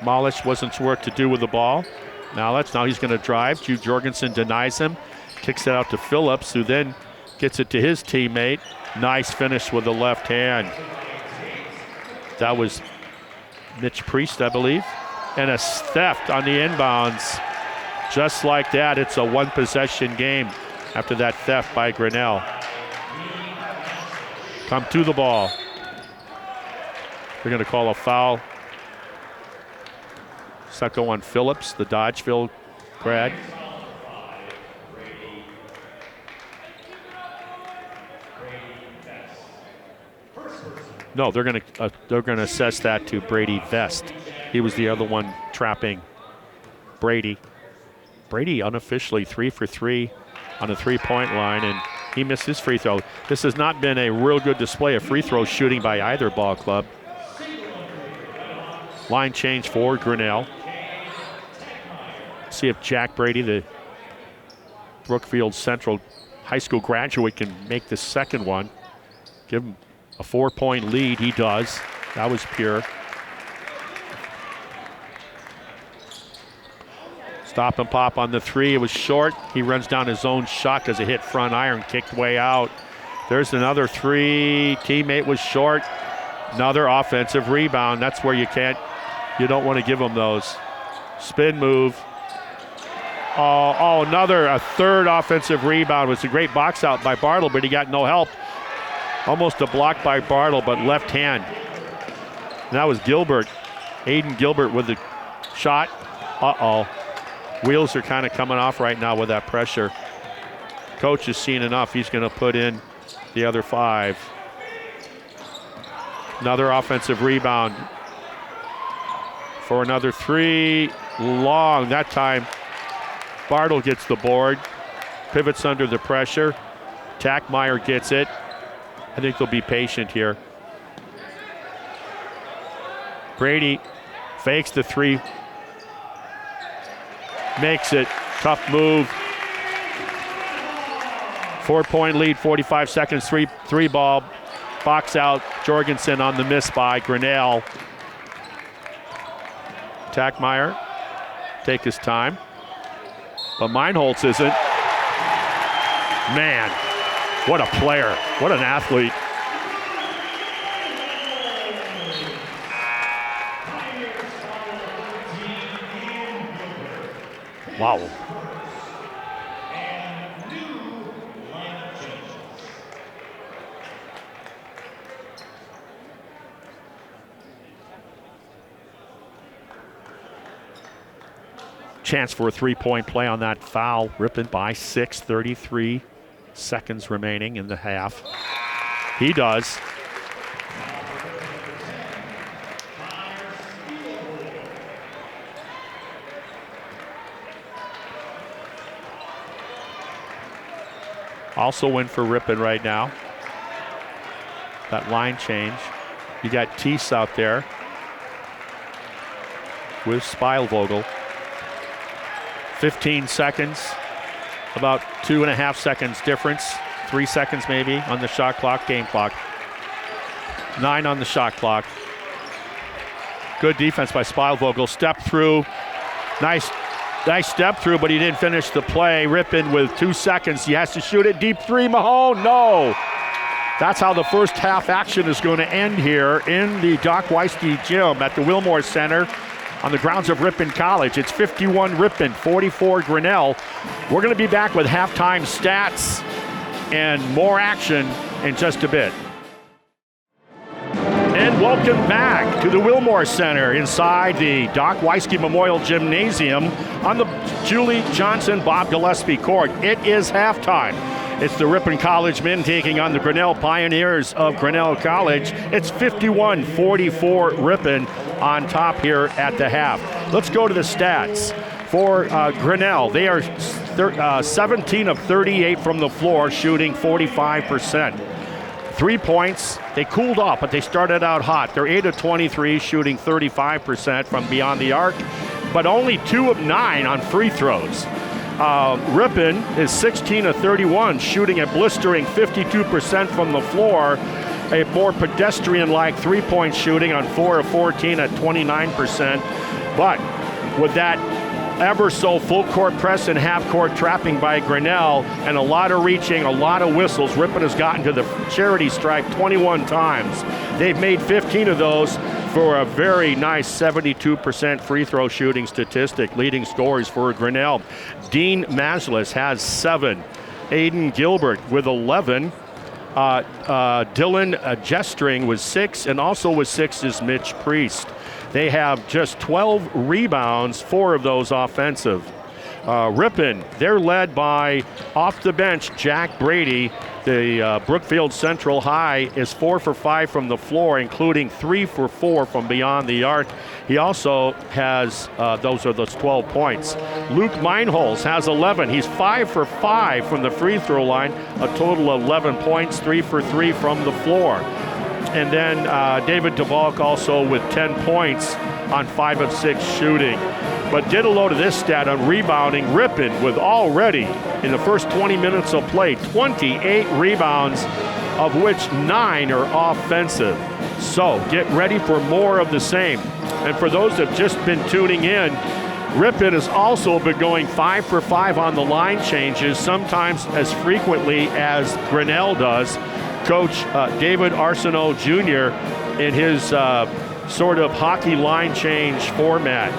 Malish wasn't sure what to do with the ball. Now he's going to drive. Jude Jorgensen denies him. Kicks it out to Phillips, who then gets it to his teammate. Nice finish with the left hand. That was Mitch Priest, I believe. And a theft on the inbounds. Just like that, it's a one-possession game after that theft by Grinnell. Come to the ball. They're going to call a foul. Sucko on Phillips, the Dodgeville grad. No, they're going to assess that to Brady Vest. He was the other one trapping Brady. Brady unofficially 3 for 3 on the three-point line, and he missed his free throw. This has not been a real good display of free throw shooting by either ball club. Line change for Grinnell. See if Jack Brady, the Brookfield Central High School graduate, can make the second one. Give him a 4-point lead. He does. That was pure. Stop and pop on the 3. It was short. He runs down his own shot because it hit front iron, kicked way out. There's another 3. Teammate was short. Another offensive rebound. That's where you don't want to give them those. Spin move. A third offensive rebound. It was a great box out by Bartle, but he got no help. Almost a block by Bartle, but left hand. And that was Gilbert. Aiden Gilbert with the shot. Wheels are kind of coming off right now with that pressure. Coach has seen enough. He's going to put in the other 5. Another offensive rebound for another 3. Long. That time, Bartle gets the board. Pivots under the pressure. Tackmeyer gets it. I think they'll be patient here. Brady fakes the 3. Makes it. Tough move. 4-point lead, 45 seconds, 3 ball. Box out. Jorgensen on the miss by Grinnell. Tackmeyer take his time. But Meinholz isn't. Man, what a player. What an athlete. Wow. Chance for a 3-point play on that foul. Ripon by 6, 33 seconds remaining in the half. He does. Also in for Ripon right now. That line change. You got Teese out there with Spielvogel. 15 seconds, about 2.5 seconds difference, 3 seconds maybe on the shot clock, game clock. 9 on the shot clock. Good defense by Spielvogel. Step through. Nice step through, but he didn't finish the play. Ripon with 2 seconds. He has to shoot it. Deep three, Mahone. No. That's how the first half action is going to end here in the Doc Weisky Gym at the Wilmore Center on the grounds of Ripon College. It's 51 Ripon, 44 Grinnell. We're going to be back with halftime stats and more action in just a bit. And welcome back to the Wilmore Center inside the Doc Weisky Memorial Gymnasium on the Julie Johnson Bob Gillespie Court. It is halftime. It's the Ripon College men taking on the Grinnell Pioneers of Grinnell College. It's 51-44 Ripon on top here at the half. Let's go to the stats. For Grinnell, they are 17 of 38 from the floor, shooting 45%. 3 points, they cooled off, but they started out hot. They're 8 of 23, shooting 35% from beyond the arc, but only 2 of 9 on free throws. Ripon is 16 of 31, shooting a blistering 52% from the floor, a more pedestrian-like three-point shooting on 4 of 14 at 29%. But with that ever so full court press and half court trapping by Grinnell and a lot of reaching, a lot of whistles, Ripon has gotten to the charity stripe 21 times. They've made 15 of those for a very nice 72% free throw shooting statistic. Leading scorers for Grinnell. Dean Maslis has 7. Aiden Gilbert with 11. Dylan Jestring with 6, and also with 6 is Mitch Priest. They have just 12 rebounds, 4 of those offensive. Ripon, they're led by, off the bench, Jack Brady. The Brookfield Central High is 4 for 5 from the floor, including 3 for 4 from beyond the arc. He also has, those 12 points. Luke Meinholz has 11. He's 5 for 5 from the free throw line, a total of 11 points, 3 for 3 from the floor. And then David DeValk also with 10 points on 5 of 6 shooting. But did a load of this stat on rebounding. Ripon with already, in the first 20 minutes of play, 28 rebounds, of which 9 are offensive. So get ready for more of the same. And for those that have just been tuning in, Ripon has also been going 5 for 5 on the line changes, sometimes as frequently as Grinnell does. Coach David Arsenault Jr. in his sort of hockey line change format.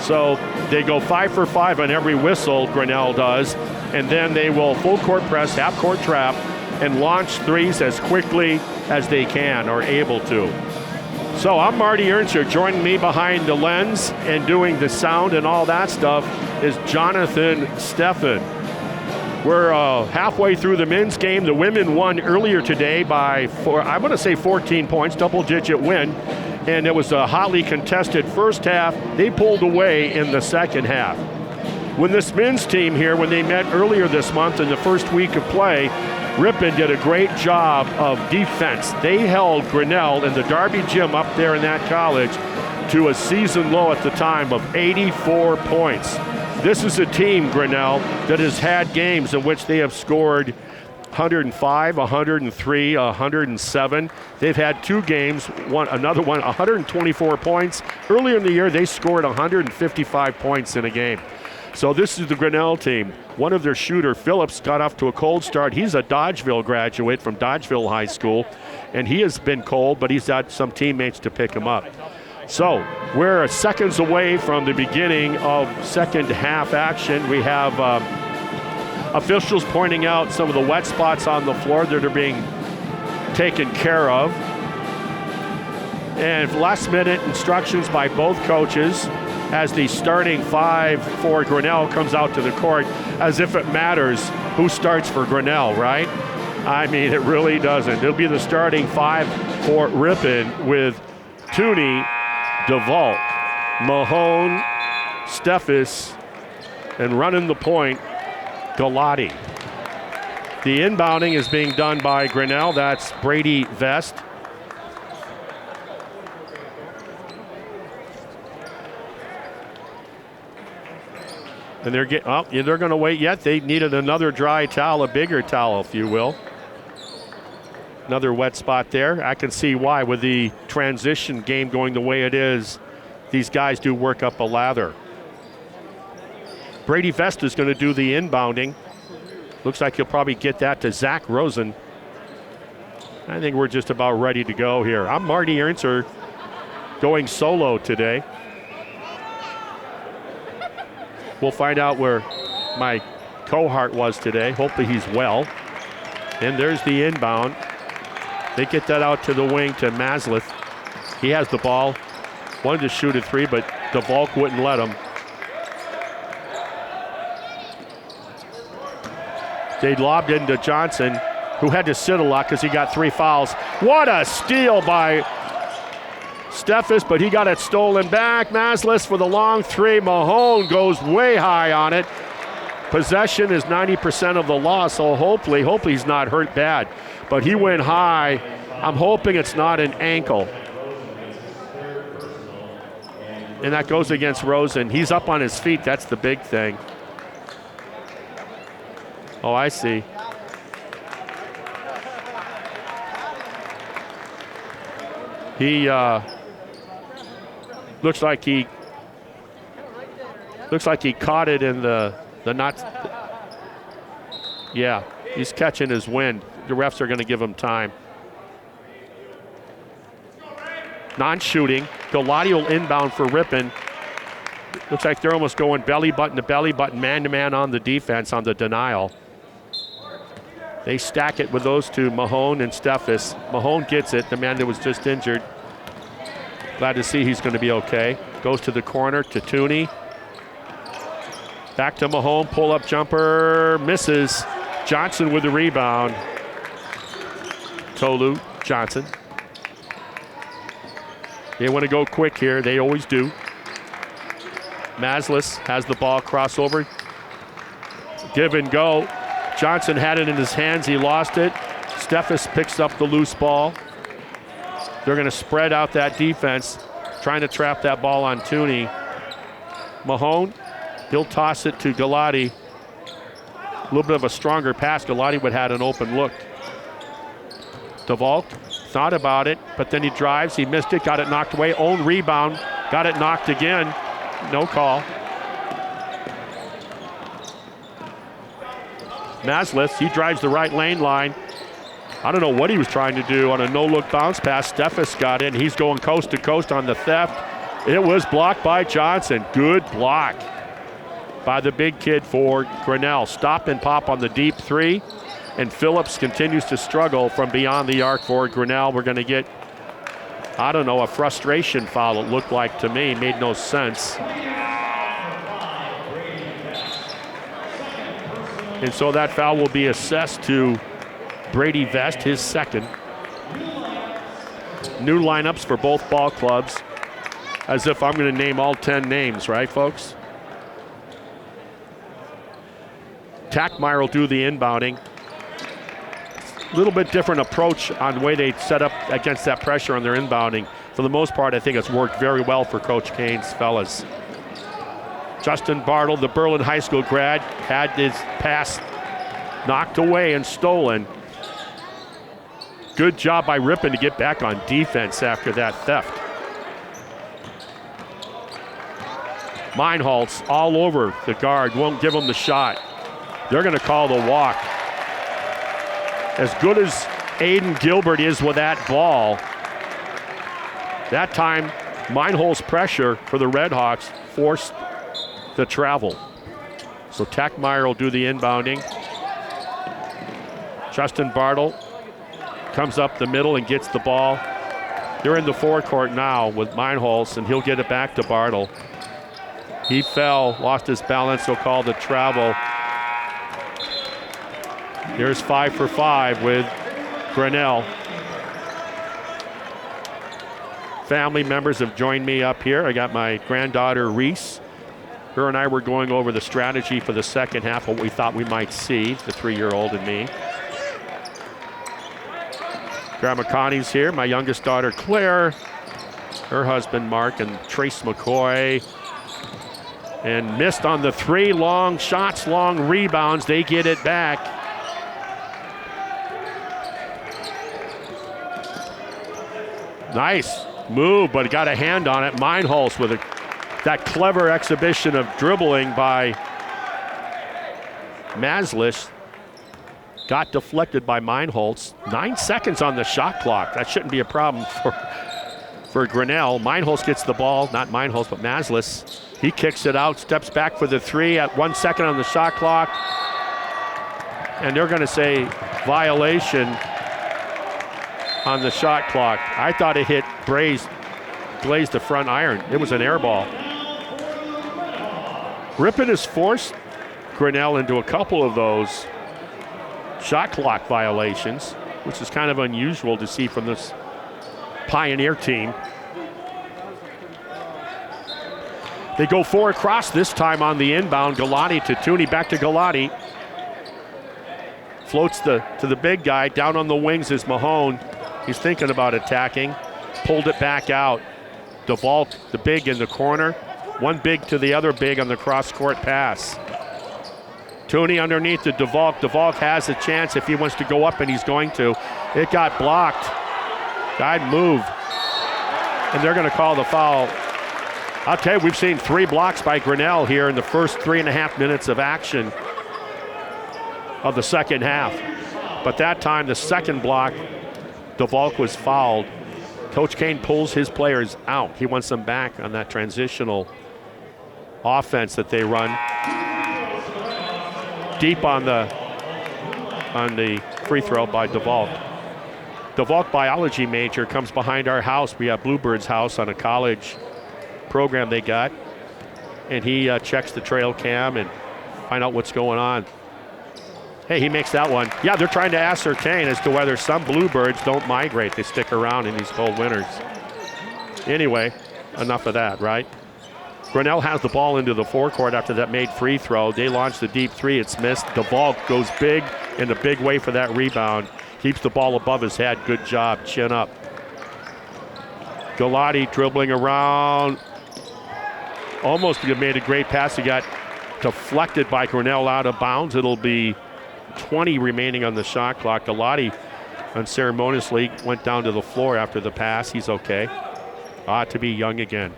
So they go 5 for 5 on every whistle, Grinnell does, and then they will full court press, half court trap, and launch threes as quickly as they can or able to. So I'm Marty Ernster. Joining me behind the lens and doing the sound and all that stuff is Jonathan Steffen. We're halfway through the men's game. The women won earlier today by, I want to say 14 points, double-digit win. And it was a hotly contested first half. They pulled away in the second half. When this men's team here, when they met earlier this month in the first week of play, Ripon did a great job of defense. They held Grinnell in the Darby Gym up there in that college to a season low at the time of 84 points. This is a team, Grinnell, that has had games in which they have scored 105, 103, 107. They've had 2 games, another one, 124 points. Earlier in the year, they scored 155 points in a game. So this is the Grinnell team. One of their shooter, Phillips, got off to a cold start. He's a Dodgeville graduate from Dodgeville High School, and he has been cold, but he's got some teammates to pick him up. So we're seconds away from the beginning of second half action. We have officials pointing out some of the wet spots on the floor that are being taken care of. And last minute instructions by both coaches as the starting 5 for Grinnell comes out to the court, as if it matters who starts for Grinnell, right? I mean, it really doesn't. It'll be the starting 5 for Ripon with Tooney, DeVault, Mahone, Steffes, and running the point, Galati. The inbounding is being done by Grinnell. That's Brady Vest. And they're they're going to wait yet. They needed another dry towel, a bigger towel, if you will. Another wet spot there. I can see why with the transition game going the way it is. These guys do work up a lather. Brady Vest is going to do the inbounding. Looks like he'll probably get that to Zach Rosen. I think we're just about ready to go here. I'm Marty Ernster, going solo today. We'll find out where my cohort was today. Hopefully he's well. And there's the inbound. They get that out to the wing to Masleth. He has the ball. Wanted to shoot a three, but DeValk wouldn't let him. They lobbed into Johnson, who had to sit a lot because he got 3 fouls. What a steal by Steffes, but he got it stolen back. Masleth for the long three. Mahone goes way high on it. Possession is 90% of the loss, so hopefully he's not hurt bad. But he went high. I'm hoping it's not an ankle. And that goes against Rosen. He's up on his feet. That's the big thing. Oh, I see. He looks like he caught it in the not. Yeah, he's catching his wind. The refs are going to give him time. Non-shooting. Galati will inbound for Ripon. Looks like they're almost going belly button to belly button, man-to-man on the defense on the denial. They stack it with those two, Mahone and Steffes. Mahone gets it, the man that was just injured. Glad to see he's going to be okay. Goes to the corner to Tooney. Back to Mahone, pull-up jumper, misses. Johnson with the rebound. Tolu, Johnson. They want to go quick here, they always do. Masleth has the ball, crossover. Give and go. Johnson had it in his hands, he lost it. Steffes picks up the loose ball. They're going to spread out that defense, trying to trap that ball on Tooney. Mahone, he'll toss it to Galati. A little bit of a stronger pass. Galati would have had an open look. DeValk thought about it, but then he drives, he missed it, got it knocked away. Own rebound, got it knocked again. No call. Masleth, he drives the right lane line. I don't know what he was trying to do on a no-look bounce pass. Steffes got in. He's going coast to coast on the theft. It was blocked by Johnson. Good block by the big kid for Grinnell. Stop and pop on the deep three. And Phillips continues to struggle from beyond the arc for Grinnell. We're going to get, I don't know, a frustration foul, it looked like to me. Made no sense. And so that foul will be assessed to Brady Vest, his second. New lineups for both ball clubs. As if I'm going to name all 10 names, right, folks? Tackmeyer will do the inbounding. A little bit different approach on the way they set up against that pressure on their inbounding. For the most part, I think it's worked very well for Coach Kane's fellas. Justin Bartle, the Berlin High School grad, had his pass knocked away and stolen. Good job by Ripon to get back on defense after that theft. Meinholz all over the guard, won't give him the shot. They're going to call the walk. As good as Aiden Gilbert is with that ball, that time Meinholz pressure for the Redhawks forced the travel. So Tackmeyer will do the inbounding. Justin Bartle comes up the middle and gets the ball. They're in the forecourt now with Meinholz, and he'll get it back to Bartle. He fell, lost his balance, so called the travel. Here's 5 for 5 with Grinnell. Family members have joined me up here. I got my granddaughter Reese. Her and I were going over the strategy for the second half, what we thought we might see, the 3-year-old and me. Grandma Connie's here, my youngest daughter Claire, her husband Mark, and Trace McCoy. And missed on the 3 long shots, long rebounds. They get it back. Nice move, but got a hand on it. Meinholz with that clever exhibition of dribbling by Maslish. Got deflected by Meinholz. 9 seconds on the shot clock. That shouldn't be a problem for Grinnell. Meinholz gets the ball, not Meinholz, but Maslish. He kicks it out, steps back for the 3 at 1 second on the shot clock. And they're going to say violation on the shot clock. I thought it hit glazed the front iron. It was an air ball. Ripon has forced Grinnell into a couple of those shot clock violations, which is kind of unusual to see from this Pioneer team. They go 4 across this time on the inbound. Galati to Tooney, back to Galati. Floats to the big guy. Down on the wings is Mahone. He's thinking about attacking. Pulled it back out. DeVault, the big in the corner. One big to the other big on the cross-court pass. Tooney underneath to DeVault. DeVault has a chance if he wants to go up, and he's going to. It got blocked. Guide move. And they're going to call the foul. I'll tell you, we've seen 3 blocks by Grinnell here in the first 3.5 minutes of action of the second half. But that time, the second block, DeVault was fouled. Coach Kane pulls his players out. He wants them back on that transitional offense that they run. Deep on the free throw by DeVault. DeVault, biology major, comes behind our house. We have Bluebird's house on a college program they got. And he checks the trail cam and find out what's going on. Hey, he makes that one. Yeah, they're trying to ascertain as to whether some bluebirds don't migrate. They stick around in these cold winters. Anyway, enough of that, right? Grinnell has the ball into the forecourt after that made free throw. They launch the deep 3. It's missed. DeVault goes big in a big way for that rebound. Keeps the ball above his head. Good job. Chin up. Galati dribbling around. Almost made a great pass. He got deflected by Grinnell out of bounds. It'll be 20 remaining on the shot clock. Galati unceremoniously went down to the floor after the pass. He's okay. Ought to be young again.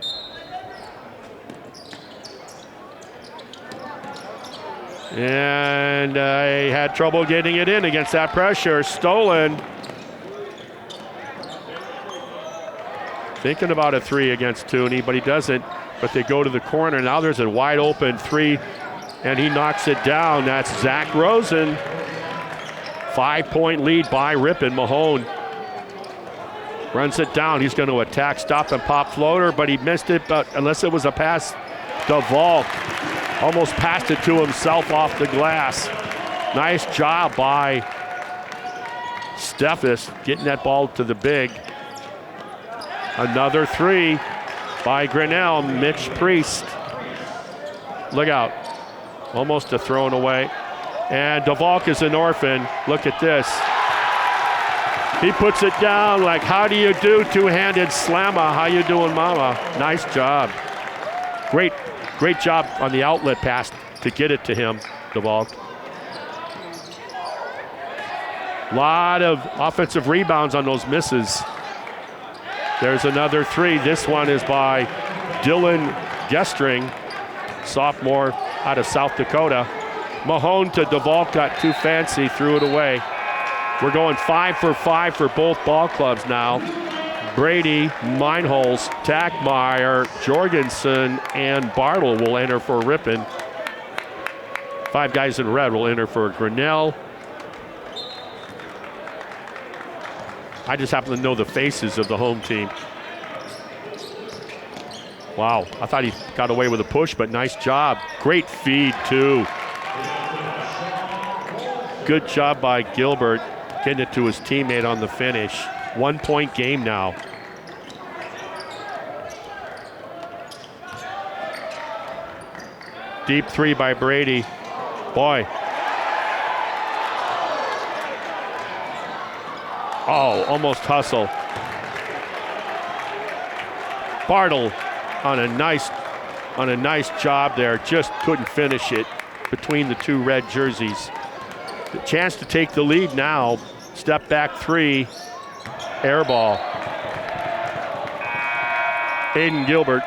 And he had trouble getting it in against that pressure. Stolen. Thinking about a 3 against Tooney, but he doesn't. But they go to the corner. Now there's a wide open 3, and he knocks it down. That's Zach Rosen. 5-point lead by Ripon. Mahone runs it down. He's going to attack, stop, and pop floater, but he missed it. But unless it was a pass, DeVault almost passed it to himself off the glass. Nice job by Steffes getting that ball to the big. Another 3 by Grinnell. Mitch Priest. Look out. Almost a thrown away. And DeVault is an orphan. Look at this. He puts it down like, how do you do, two-handed slammer? How you doing, mama? Nice job. Great job on the outlet pass to get it to him, DeVault. Lot of offensive rebounds on those misses. There's another 3. This one is by Dylan Gestring, sophomore out of South Dakota. Mahone to DeVault, got too fancy, threw it away. We're going 5 for 5 for both ball clubs now. Brady, Meinholz, Tackmeyer, Jorgensen, and Bartle will enter for Ripon. 5 guys in red will enter for Grinnell. I just happen to know the faces of the home team. Wow, I thought he got away with a push, but nice job. Great feed, too. Good job by Gilbert getting it to his teammate on the finish. 1-point game now. Deep 3 by Brady. Boy. Oh, almost hustle. Bartle on a nice job there. Just couldn't finish it between the 2 red jerseys. The chance to take the lead now. Step back 3. Air ball. Aiden Gilbert.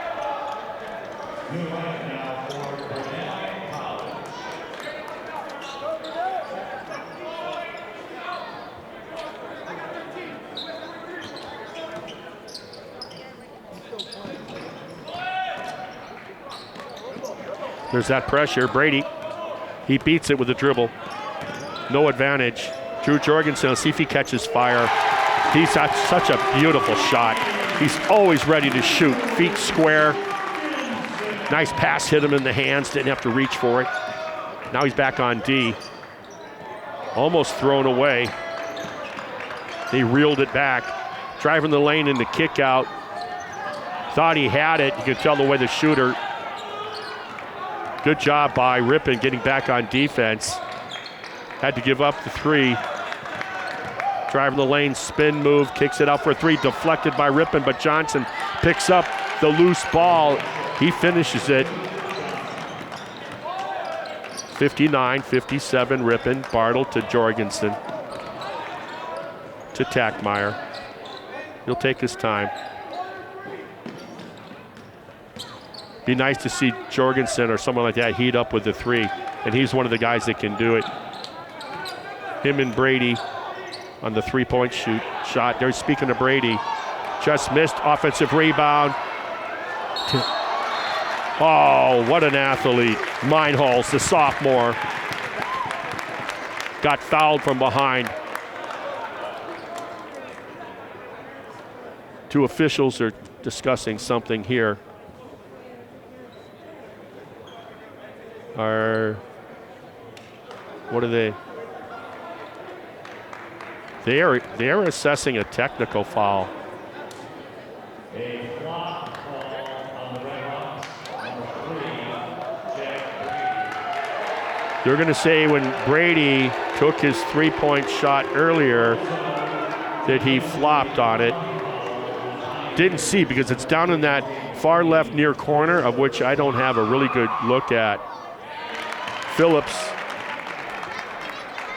There's that pressure. Brady, he beats it with a dribble. No advantage. Drew Jorgensen, let's see if he catches fire. He's got such a beautiful shot. He's always ready to shoot. Feet square. Nice pass hit him in the hands. Didn't have to reach for it. Now he's back on D. Almost thrown away. They reeled it back. Driving the lane in the kick out. Thought he had it. You could tell the way the shooter. Good job by Ripon getting back on defense. Had to give up the three. Driving the lane, spin move, kicks it out for a three, deflected by Ripon, but Johnson picks up the loose ball. He finishes it. 59-57 Ripon. Bartle to Jorgensen. To Tackmeyer. He'll take his time. Be nice to see Jorgensen or someone like that heat up with the three, and he's one of the guys that can do it. Him and Brady on the three-point shot. They're speaking of Brady. Just missed, offensive rebound. Oh, what an athlete. Meinholz, the sophomore. Got fouled from behind. Two officials are discussing something here. What are they? They are assessing a technical foul. A block call on the Red Hawks. Number 3, Jack. They're going to say when Brady took his three-point shot earlier that he flopped on it. Didn't see because it's down in that far left near corner, of which I don't have a really good look at. Phillips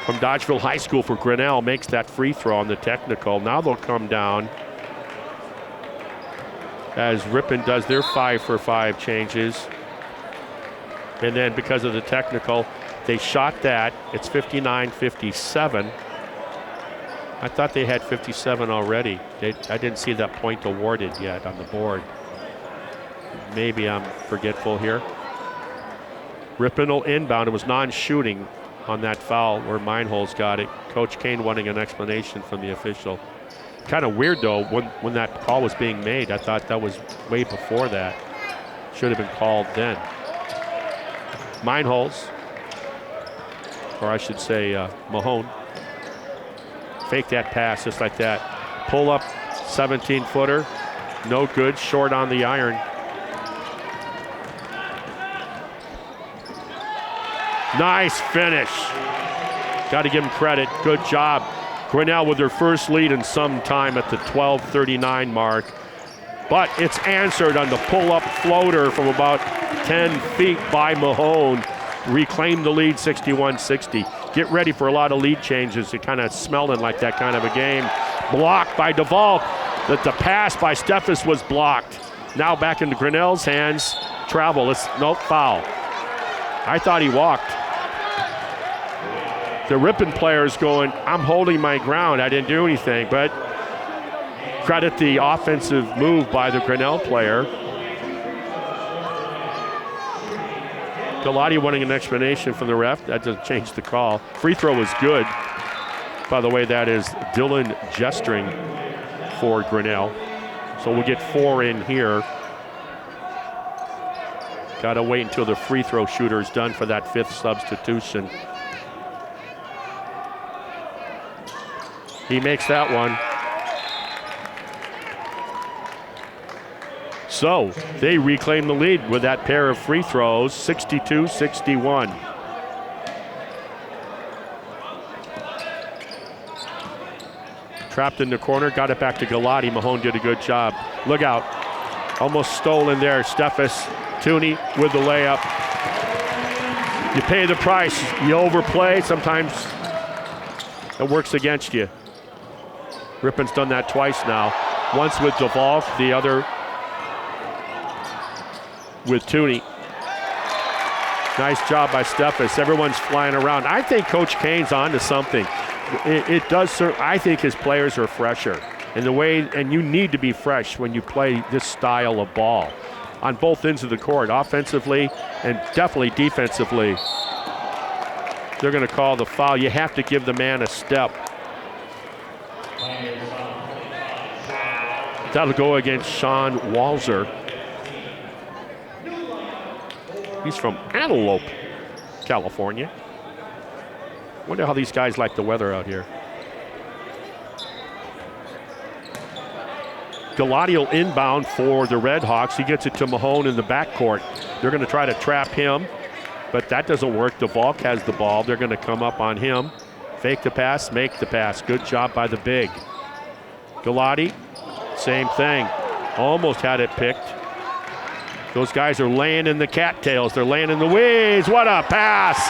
from Dodgeville High School for Grinnell makes that free throw on the technical. Now they'll come down as Ripon does their 5-for-5 changes. And then because of the technical, they shot that. It's 59-57. I thought they had 57 already. I didn't see that point awarded yet on the board. Maybe I'm forgetful here. Ripon will inbound. It was non-shooting on that foul where Meinholz got it. Coach Kane wanting an explanation from the official. Kind of weird though, when that call was being made. I thought that was way before that. Should have been called then. Meinholz, or I should say Mahone. Fake that pass just like that. Pull up 17-footer. No good, short on the iron. Nice finish. Got to give him credit. Good job. Grinnell with their first lead in some time at the 12:39 mark. But it's answered on the pull-up floater from about 10 feet by Mahone. Reclaim the lead 61-60. Get ready for a lot of lead changes. It kind of smelling like that kind of a game. Blocked by Duvall. That the pass by Steffes was blocked. Now back into Grinnell's hands. Travel. Nope, foul. I thought he walked. The Ripon player's going, I'm holding my ground. I didn't do anything. But credit the offensive move by the Grinnell player. Galati wanting an explanation from the ref. That doesn't change the call. Free throw was good. By the way, that is Dylan Jestring for Grinnell. So we'll get 4 in here. Got to wait until the free throw shooter is done for that 5th substitution. He makes that one. So they reclaim the lead with that pair of free throws, 62-61. Trapped in the corner, got it back to Galati. Mahone did a good job. Look out. Almost stolen there. Steffes, Tooney with the layup. You pay the price. You overplay. Sometimes it works against you. Ripon's done that twice now. Once with Duvall, the other with Tooney. Nice job by Steffes. Everyone's flying around. I think Coach Kane's on to something. It does. I think his players are fresher. And you need to be fresh when you play this style of ball on both ends of the court, offensively and definitely defensively. They're going to call the foul. You have to give the man a step. That'll go against Sean Walzer. He's from Antelope, California. Wonder how these guys like the weather out here. Galati will inbound for the Red Hawks. He gets it to Mahone in the backcourt. They're going to try to trap him, but that doesn't work. DeValk has the ball. They're going to come up on him. Fake the pass, make the pass. Good job by the big. Galati, same thing. Almost had it picked. Those guys are laying in the cattails. They're laying in the weeds. What a pass!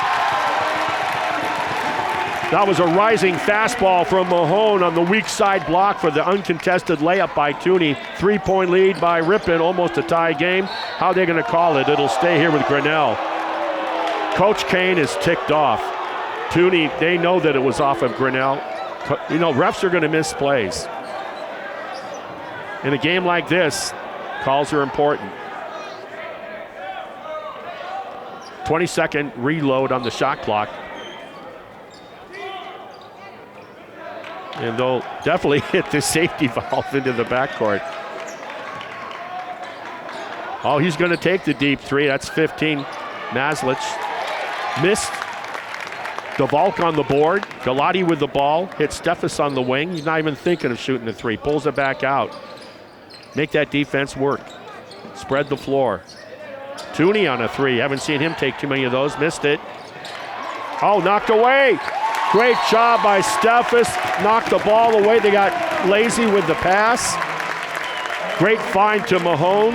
That was a rising fastball from Mahone on the weak side block for the uncontested layup by Tooney. 3-point lead by Ripon, almost a tie game. How are they going to call it? It'll stay here with Grinnell. Coach Kane is ticked off. Tooney, they know that it was off of Grinnell. You know, refs are going to miss plays. In a game like this, calls are important. 20-second reload on the shot clock. And they'll definitely hit the safety valve into the backcourt. Oh, he's going to take the deep three. That's 15. Maslich missed. DeValk on the board. Galati with the ball. Hits Steffes on the wing. He's not even thinking of shooting the three. Pulls it back out. Make that defense work. Spread the floor. Tooney on a three. Haven't seen him take too many of those. Missed it. Oh, knocked away. Great job by Steffes. Knocked the ball away. They got lazy with the pass. Great find to Mahone.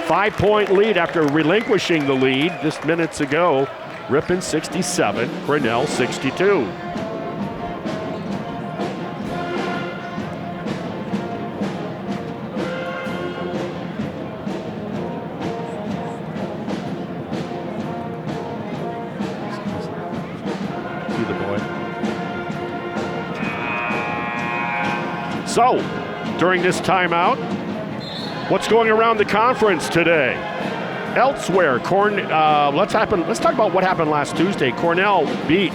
5-point lead after relinquishing the lead just minutes ago. Ripon 67, Grinnell 62. So, during this timeout, what's going around the conference today? Elsewhere, let's talk about what happened last Tuesday. Cornell beat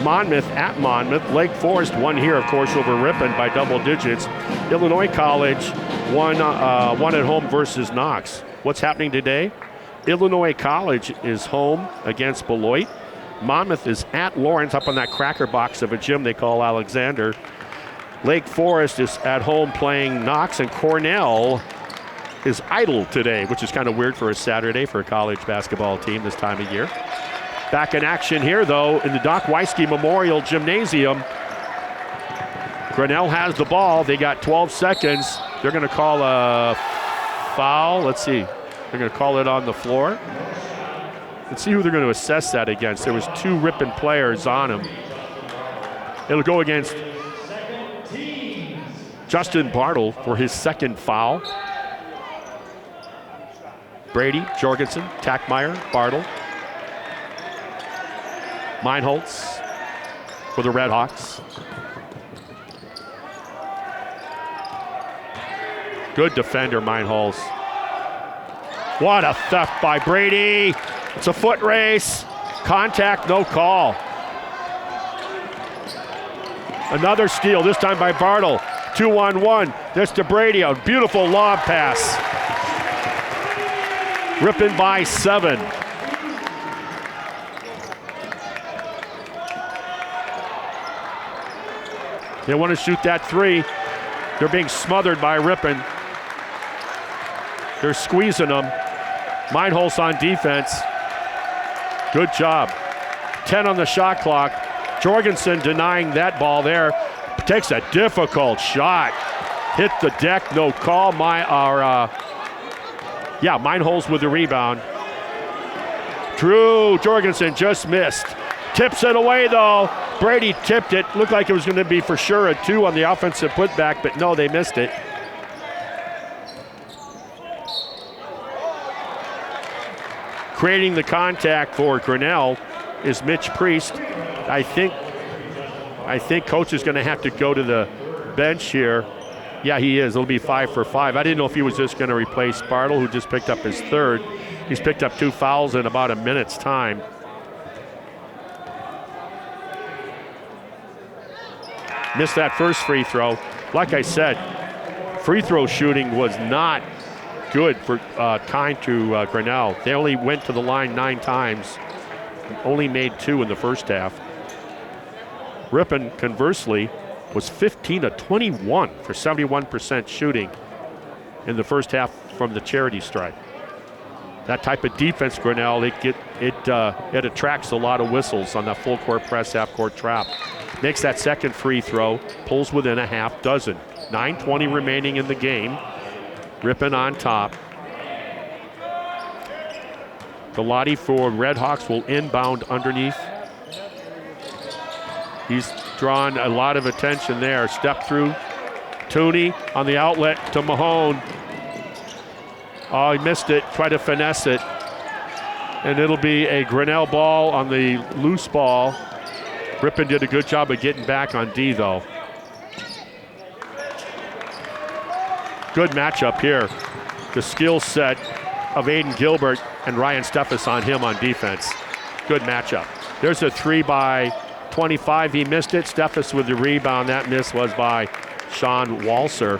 Monmouth at Monmouth. Lake Forest won here, of course, over Ripon by double digits. Illinois College won at home versus Knox. What's happening today? Illinois College is home against Beloit. Monmouth is at Lawrence up on that cracker box of a gym they call Alexander. Lake Forest is at home playing Knox, and Cornell is idle today, which is kind of weird for a Saturday for a college basketball team this time of year. Back in action here, though, in the Doc Weisky Memorial Gymnasium. Grinnell has the ball. They got 12 seconds. They're going to call a foul. Let's see. They're going to call it on the floor. Let's see who they're going to assess that against. There was 2 Ripon players on him. It'll go against Justin Bartle for his second foul. Brady, Jorgensen, Tackmeyer, Bartle. Meinholz for the Red Hawks. Good defender, Meinholz. What a theft by Brady. It's a foot race. Contact, no call. Another steal, this time by Bartle. 2-on-1. This to Brady, a beautiful lob pass. Ripon by 7. They want to shoot that three. They're being smothered by Ripon. They're squeezing them. Meinholz on defense. Good job. 10 on the shot clock. Jorgensen denying that ball there. Takes a difficult shot. Hit the deck, no call. Meinholz with the rebound. Drew Jorgensen just missed. Tips it away though. Brady tipped it. Looked like it was going to be for sure a 2 on the offensive putback, but no, they missed it. creating the contact for Grinnell is Mitch Priest. I think coach is going to have to go to the bench here. Yeah, he is. It'll be 5 for 5. I didn't know if he was just going to replace Bartle, who just picked up his third. He's picked up 2 fouls in about a minute's time. Missed that first free throw. Like I said, free throw shooting was not good for kind to Grinnell. They only went to the line 9 times, only made 2 in the first half. Ripon, conversely, was 15 of 21 for 71% shooting in the first half from the charity stripe. That type of defense, Grinnell, it attracts a lot of whistles on that full court press, half court trap. Makes that second free throw, pulls within a half dozen. 9:20 remaining in the game. Ripon on top. Galati for Redhawks will inbound underneath. He's drawn a lot of attention there. Step through. Tooney on the outlet to Mahone. Oh, he missed it. Tried to finesse it. And it'll be a Grinnell ball on the loose ball. Ripon did a good job of getting back on D, though. Good matchup here. The skill set of Aiden Gilbert and Ryan Steffes on him on defense. Good matchup. There's a 3 by 25. He missed it. Steffes with the rebound. That miss was by Sean Walser.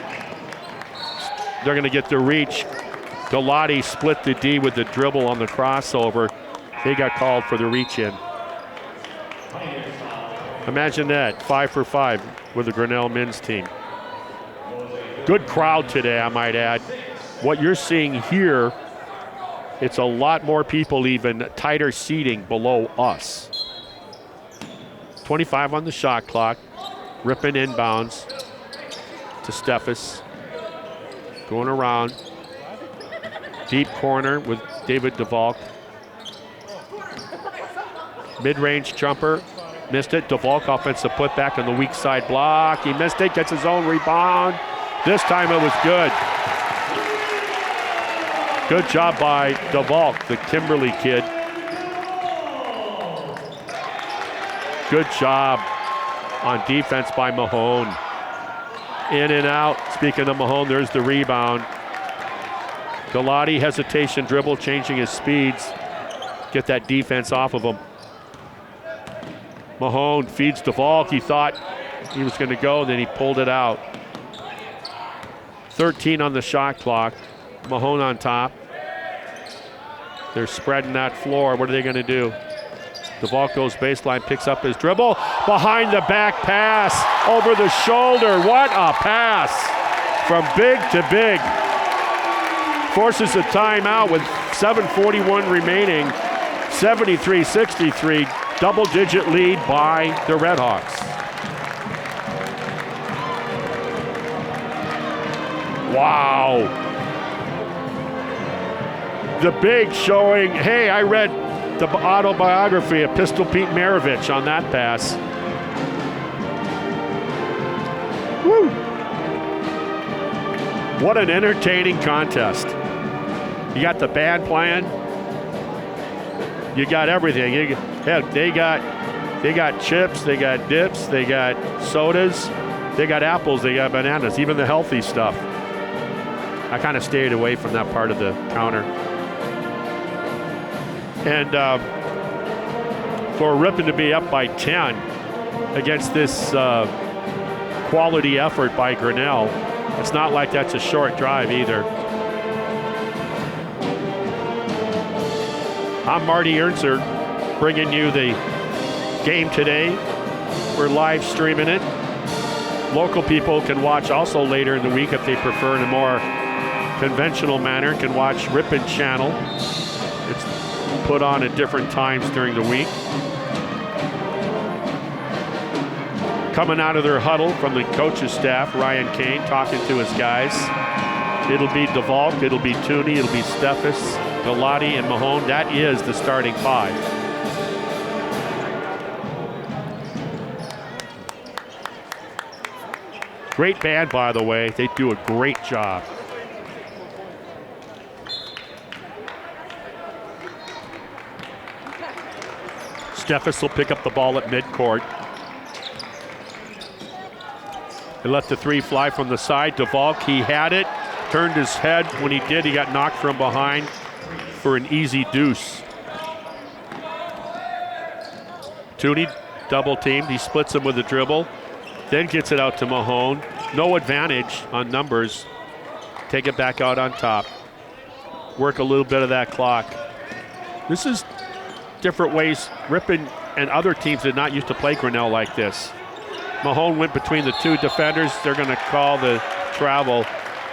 They're going to get the reach. Galati split the D with the dribble on the crossover. They got called for the reach in. Imagine that, 5 for 5 with the Grinnell men's team. Good crowd today, I might add. What you're seeing here, it's a lot more people, even tighter seating below us. 25 on the shot clock. Ripon inbounds to Steffes. Going around. Deep corner with David DeValk. Mid-range jumper. Missed it. DeValk offensive putback on the weak side block. He missed it. Gets his own rebound. This time it was good. Good job by DeValk, the Kimberly kid. Good job on defense by Mahone. In and out. Speaking of Mahone, there's the rebound. Galati, hesitation, dribble, changing his speeds. Get that defense off of him. Mahone feeds DeValk. He thought he was going to go, and then he pulled it out. 13 on the shot clock. Mahone on top. They're spreading that floor. What are they going to do? DeValk goes baseline, picks up his dribble. Behind the back pass, over the shoulder. What a pass from big to big. Forces a timeout with 7:41 remaining. 73-63. Double-digit lead by the Redhawks. Wow. The big showing, hey, I read the autobiography of Pistol Pete Maravich on that pass. Woo. What an entertaining contest. You got the band playing. You got everything. They got chips, they got dips, they got sodas, they got apples, they got bananas, even the healthy stuff. I kind of stayed away from that part of the counter. And for Ripon to be up by 10 against this quality effort by Grinnell, it's not like that's a short drive either. I'm Marty Ernzer, bringing you the game today. We're live streaming it. Local people can watch also later in the week if they prefer in a more conventional manner, can watch Ripon Channel. It's put on at different times during the week. Coming out of their huddle from the coach's staff, Ryan Kane talking to his guys. It'll be DeValk, it'll be Tooney, it'll be Steffes, Galati, and Mahone. That is the starting 5. Great band, by the way. They do a great job. Steffes will pick up the ball at midcourt. They let the three fly from the side. DeValk, he had it, turned his head. When he did, he got knocked from behind for an easy deuce. Tooney double teamed. He splits him with a dribble, then gets it out to Mahone. No advantage on numbers. Take it back out on top. Work a little bit of that clock. This is different ways. Ripon and other teams did not used to play Grinnell like this. Mahone went between the two defenders. They're going to call the travel.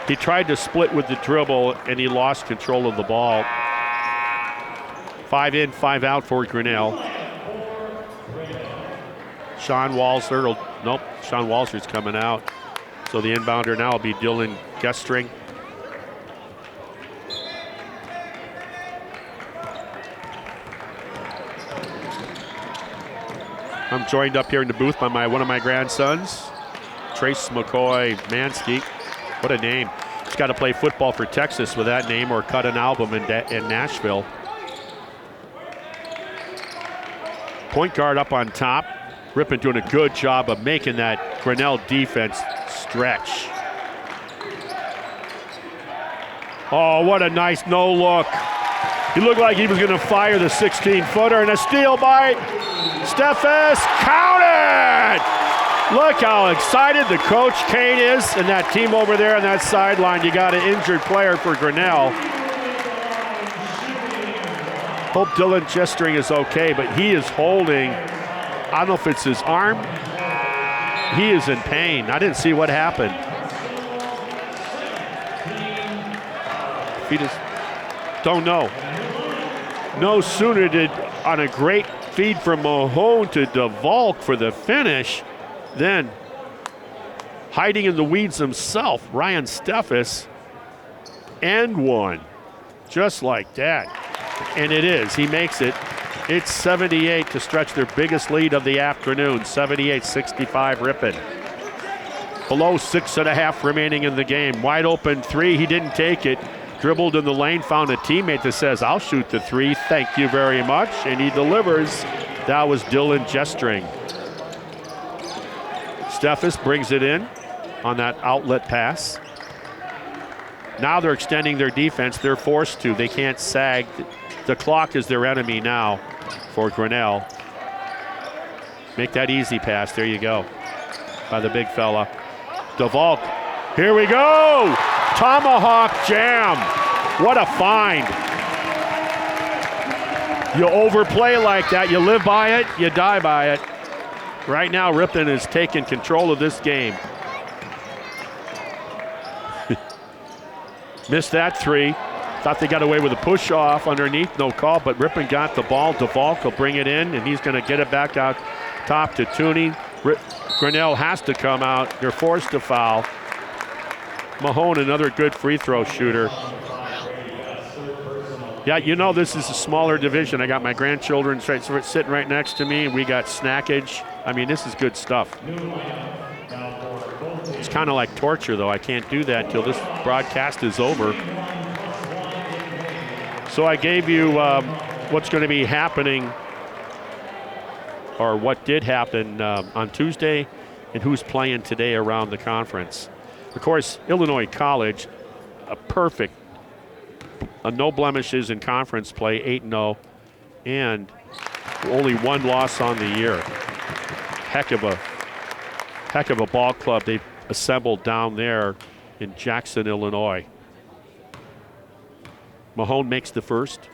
He tried to split with the dribble, and he lost control of the ball. 5 in, 5 out for Grinnell. Sean Walser, nope, Sean Walser's coming out. So the inbounder now will be Dylan Gestring. I'm joined up here in the booth by one of my grandsons, Trace McCoy Mansky. What a name. He's got to play football for Texas with that name or cut an album in Nashville. Point guard up on top. Ripon doing a good job of making that Grinnell defense stretch. Oh, what a nice no look. He looked like he was going to fire the 16-footer, and a steal by Steffes. Counted! Look how excited the coach Kane is and that team over there on that sideline. You got an injured player for Grinnell. Hope Dylan Gestring is okay, but he is holding, I don't know if it's his arm. He is in pain. I didn't see what happened. He just don't know. No sooner did, on a great feed from Mahone to DeValk for the finish, then hiding in the weeds himself, Ryan Steffes, and one. Just like that. And it is. He makes it. It's 78 to stretch their biggest lead of the afternoon. 78-65 Ripon. Below 6.5 remaining in the game. Wide open three. He didn't take it. Dribbled in the lane, found a teammate that says, I'll shoot the three, thank you very much, and he delivers. That was Dylan Gestring. Steffes brings it in on that outlet pass. Now they're extending their defense. They're forced to. They can't sag. The clock is their enemy now for Grinnell. Make that easy pass. There you go. By the big fella. DeValk. Here we go. Tomahawk jam. What a find. You overplay like that. You live by it. You die by it. Right now, Ripon is taking control of this game. Missed that three. Thought they got away with a push off underneath. No call, but Ripon got the ball. DeValk will bring it in, and he's going to get it back out top to Tooney. Grinnell has to come out. They're forced to foul. Mahone, another good free throw shooter. Yeah, you know this is a smaller division. I got my grandchildren sitting right next to me, and we got snackage. I mean, this is good stuff. It's kind of like torture, though. I can't do that till this broadcast is over. So I gave you what's going to be happening, or what did happen on Tuesday, and who's playing today around the conference. Of course, Illinois College, a perfect, no blemishes in conference play, 8-0, and only one loss on the year. Heck of a ball club they've assembled down there in Jackson, Illinois. Mahone makes the first.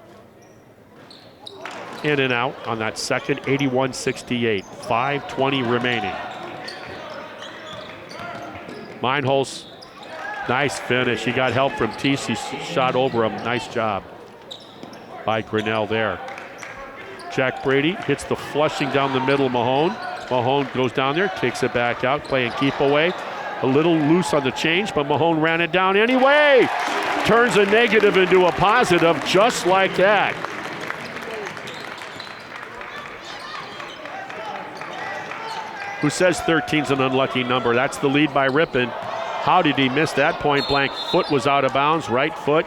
In and out on that second, 81-68, 5:20 remaining. Meinholz, nice finish. He got help from TC, shot over him. Nice job by Grinnell there. Jack Brady hits the flushing down the middle. Mahone goes down there, takes it back out, playing keep away. A little loose on the change, but Mahone ran it down anyway. Turns a negative into a positive just like that. Who says 13's an unlucky number? That's the lead by Ripon. How did he miss that point blank? Foot was out of bounds, right foot.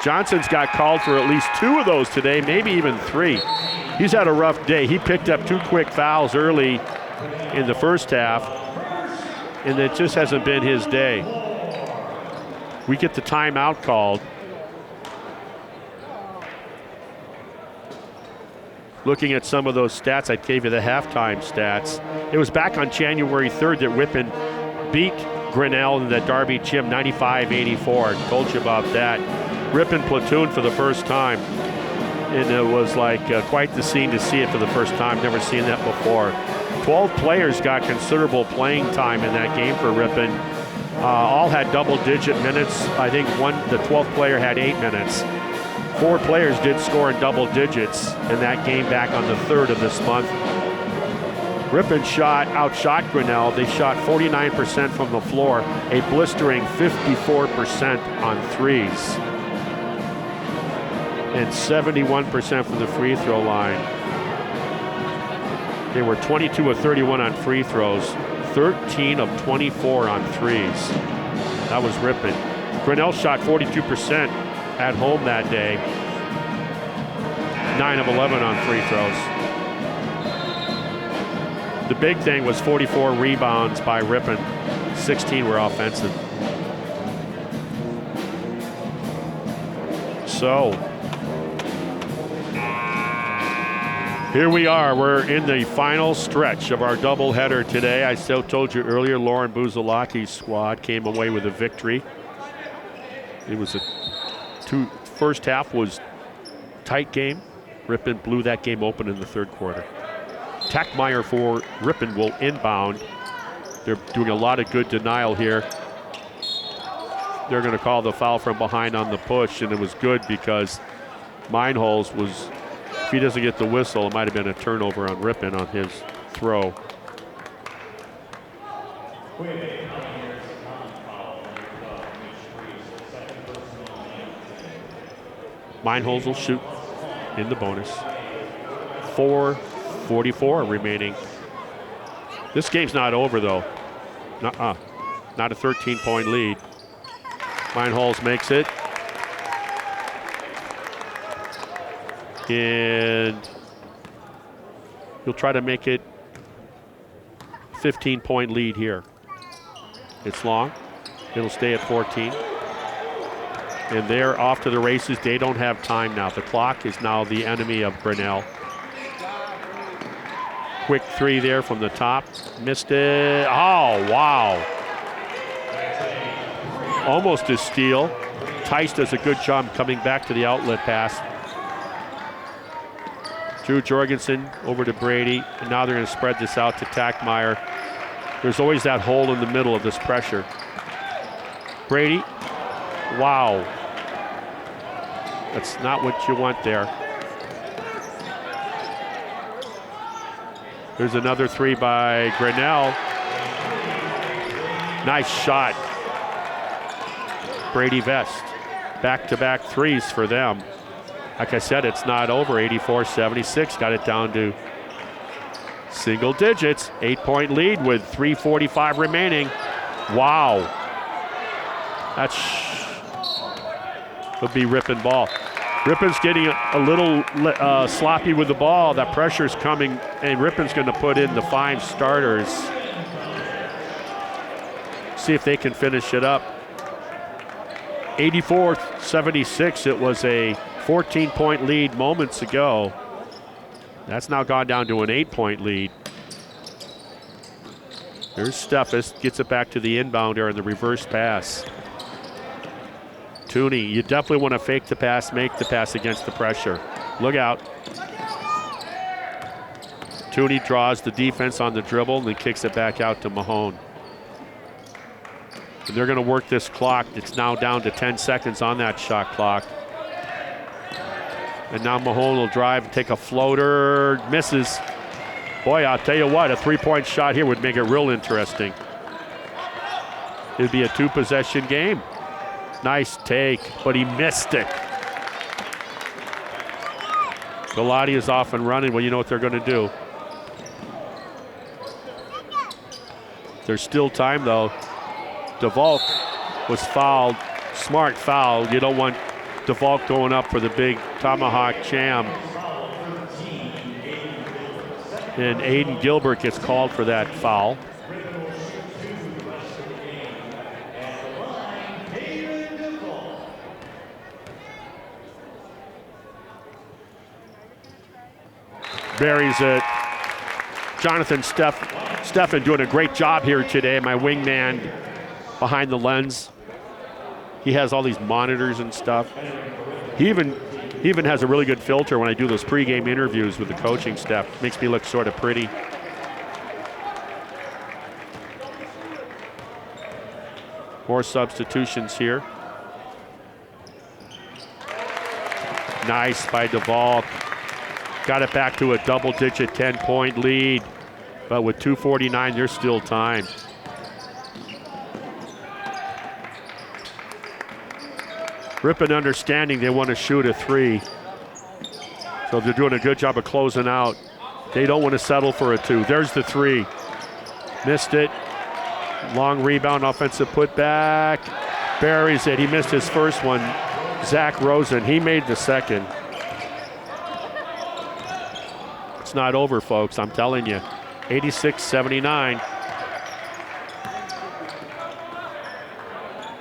Johnson's got called for at least 2 of those today, maybe even 3. He's had a rough day. He picked up 2 quick fouls early in the first half, and it just hasn't been his day. We get the timeout called. Looking at some of those stats, I gave you the halftime stats. It was back on January 3rd that Ripon beat Grinnell in the Darby Gym 95-84. Told you about that. Ripon platoon for the first time. And it was like quite the scene to see it for the first time. Never seen that before. 12 players got considerable playing time in that game for Ripon. All had double-digit minutes. I think the 12th player had 8 minutes. 4 players did score in double digits in that game back on the 3rd of this month. Ripon outshot Grinnell. They shot 49% from the floor, a blistering 54% on threes, and 71% from the free throw line. They were 22 of 31 on free throws, 13 of 24 on threes. That was Ripon. Grinnell shot 42% at home that day, 9 of 11 on free throws. The big thing was 44 rebounds by Ripon, 16 were offensive. So, here we are. We're in the final stretch of our doubleheader today. I still told you earlier, Lauren Buzalaki's squad came away with a victory. It was first half was tight game. Ripon blew that game open in the third quarter. Tackmeyer for Ripon will inbound. They're doing a lot of good denial here. They're going to call the foul from behind on the push, and it was good because Meinholz was, if he doesn't get the whistle, it might have been a turnover on Ripon on his throw. Meinholz will shoot in the bonus. 4:44 remaining. This game's not over though. Not a 13-point lead. Meinholz makes it. And he'll try to make it 15-point lead here. It's long. It'll stay at 14. And they're off to the races. They don't have time now. The clock is now the enemy of Grinnell. Quick 3 there from the top. Missed it. Oh, wow. Almost a steal. Tice does a good job coming back to the outlet pass. Drew Jorgensen over to Brady. And now they're going to spread this out to Tackmeyer. There's always that hole in the middle of this pressure. Brady. Wow. That's not what you want there. There's another 3 by Grinnell. Nice shot. Brady Vest. Back-to-back 3s for them. Like I said, it's not over. 84-76. Got it down to single digits. 8-point lead with 3:45 remaining. Wow. That's would be Ripon ball. Ripon's getting a little sloppy with the ball. That pressure's coming, and Ripon's going to put in the 5 starters. See if they can finish it up. 84-76. It was a 14-point lead moments ago. That's now gone down to an 8-point lead. There's Steffes, gets it back to the inbounder in the reverse pass. Tooney, you definitely want to fake the pass, make the pass against the pressure. Look out. Tooney draws the defense on the dribble and then kicks it back out to Mahone. And they're going to work this clock. It's now down to 10 seconds on that shot clock. And now Mahone will drive and take a floater. Misses. Boy, I'll tell you what, a 3-point shot here would make it real interesting. It'd be a 2-possession game. Nice take, but he missed it. Galati is off and running. Well, you know what they're going to do. There's still time, though. DeValk was fouled. Smart foul. You don't want DeValk going up for the big tomahawk jam. And Aiden Gilbert gets called for that foul. Buries it. Jonathan Steffen doing a great job here today, my wingman behind the lens. He has all these monitors and stuff. He even has a really good filter when I do those pregame interviews with the coaching staff. Makes me look sort of pretty. More substitutions here. Nice by Duvall. Got it back to a double-digit 10-point lead. But with 2:49, there's still time. Ripon understanding they want to shoot a 3. So they're doing a good job of closing out. They don't want to settle for a 2. There's the 3. Missed it. Long rebound, offensive putback. Buries it. He missed his first one. Zach Rosen, he made the second. It's not over, folks, I'm telling you. 86-79.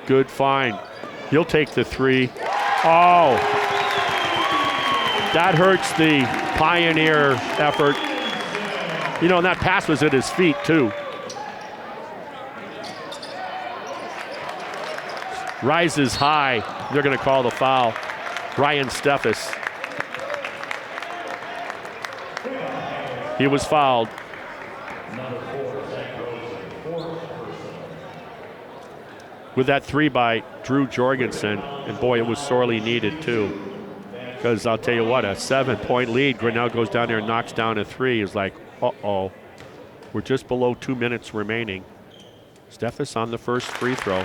Good find. He'll take the 3. Oh! That hurts the Pioneer effort. You know, and that pass was at his feet, too. Rises high. They're going to call the foul. Ryan Steffes. He was fouled. With that 3 by Drew Jorgensen, and boy, it was sorely needed too. Because I'll tell you what, a 7-point lead, Grinnell goes down there and knocks down a 3. It's like, uh-oh, we're just below 2 minutes remaining. Steffes on the first free throw.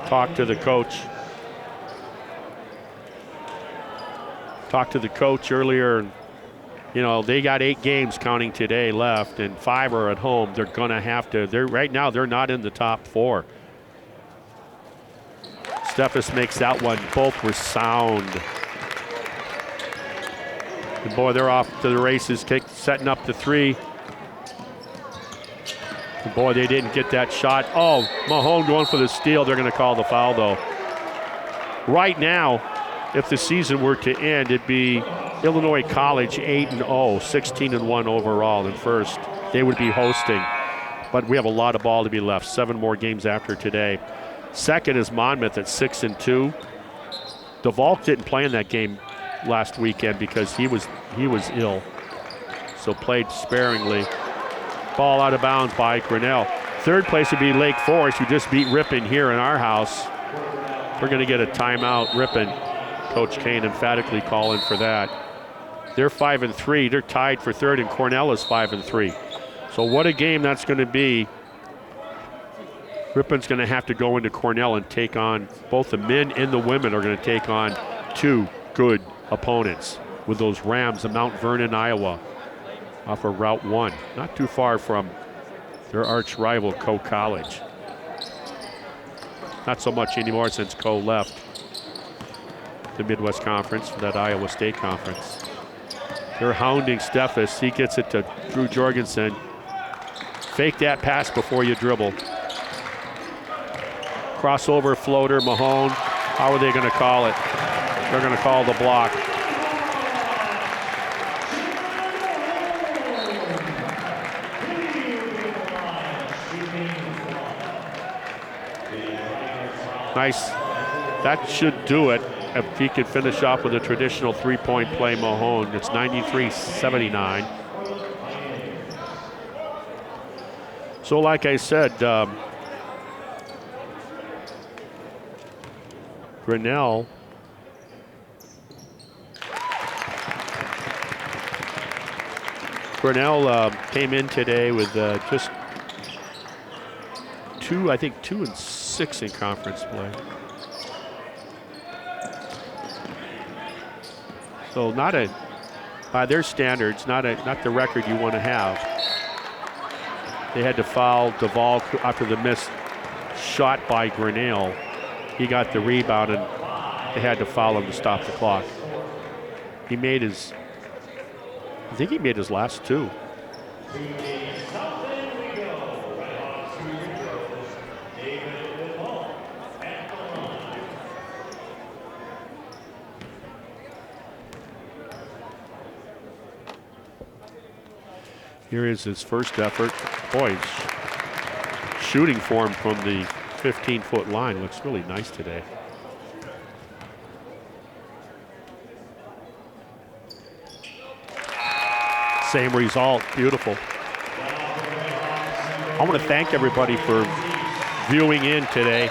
Talk to the coach. Talked to the coach earlier. You know, they got 8 games counting today left, and 5 are at home. They're going to have to. Right now, they're not in the top 4. Steffes makes that one. Both were sound. And boy, they're off to the races, setting up the 3. And boy, they didn't get that shot. Oh, Mahone going for the steal. They're going to call the foul, though. Right now, if the season were to end, it'd be Illinois College 8-0, 16-1 overall in first. They would be hosting, but we have a lot of ball to be left. 7 more games after today. Second is Monmouth at 6-2. DeValk didn't play in that game last weekend because he was ill, so played sparingly. Ball out of bounds by Grinnell. Third place would be Lake Forest, who just beat Ripon here in our house. We're going to get a timeout. Ripon. Coach Kane emphatically calling for that. They're 5-3. They're tied for third, and Cornell is 5-3. So what a game that's going to be. Ripon's going to have to go into Cornell and take on, both the men and the women are going to take on 2 good opponents with those Rams of Mount Vernon, Iowa, off of Route 1. Not too far from their arch rival, Coe College. Not so much anymore since Coe left the Midwest Conference for that Iowa State Conference. They're hounding Steffes. He gets it to Drew Jorgensen. Fake that pass before you dribble. Crossover floater, Mahone. How are they going to call it? They're going to call the block. Nice. That should do it. If he could finish off with a traditional 3-point play, Mahone. It's 93-79. So like I said, Grinnell came in today with just 2-6 in conference play. So by their standards, not the record you want to have. They had to foul Duvall after the missed shot by Grinnell. He got the rebound, and they had to foul him to stop the clock. He made his, I think he made his last two. Here is his first effort. Boy, shooting form from the 15-foot line looks really nice today. Same result, beautiful. I want to thank everybody for viewing in today.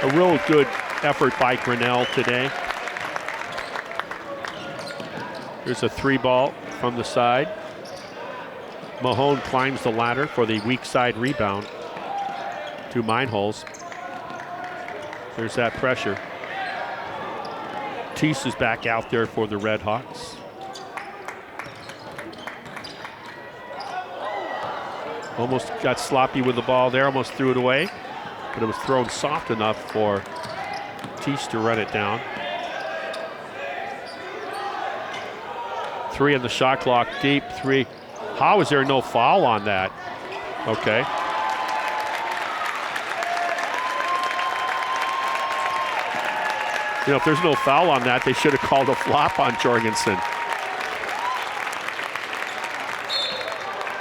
A real good effort by Grinnell today. Here's a 3-ball from the side. Mahone climbs the ladder for the weak side rebound. 2 mine holes. There's that pressure. Teese is back out there for the Red Hawks. Almost got sloppy with the ball there, almost threw it away, but it was thrown soft enough for Teese to run it down. 3 on the shot clock, deep 3. How is there no foul on that? Okay. You know, if there's no foul on that, they should have called a flop on Jorgensen.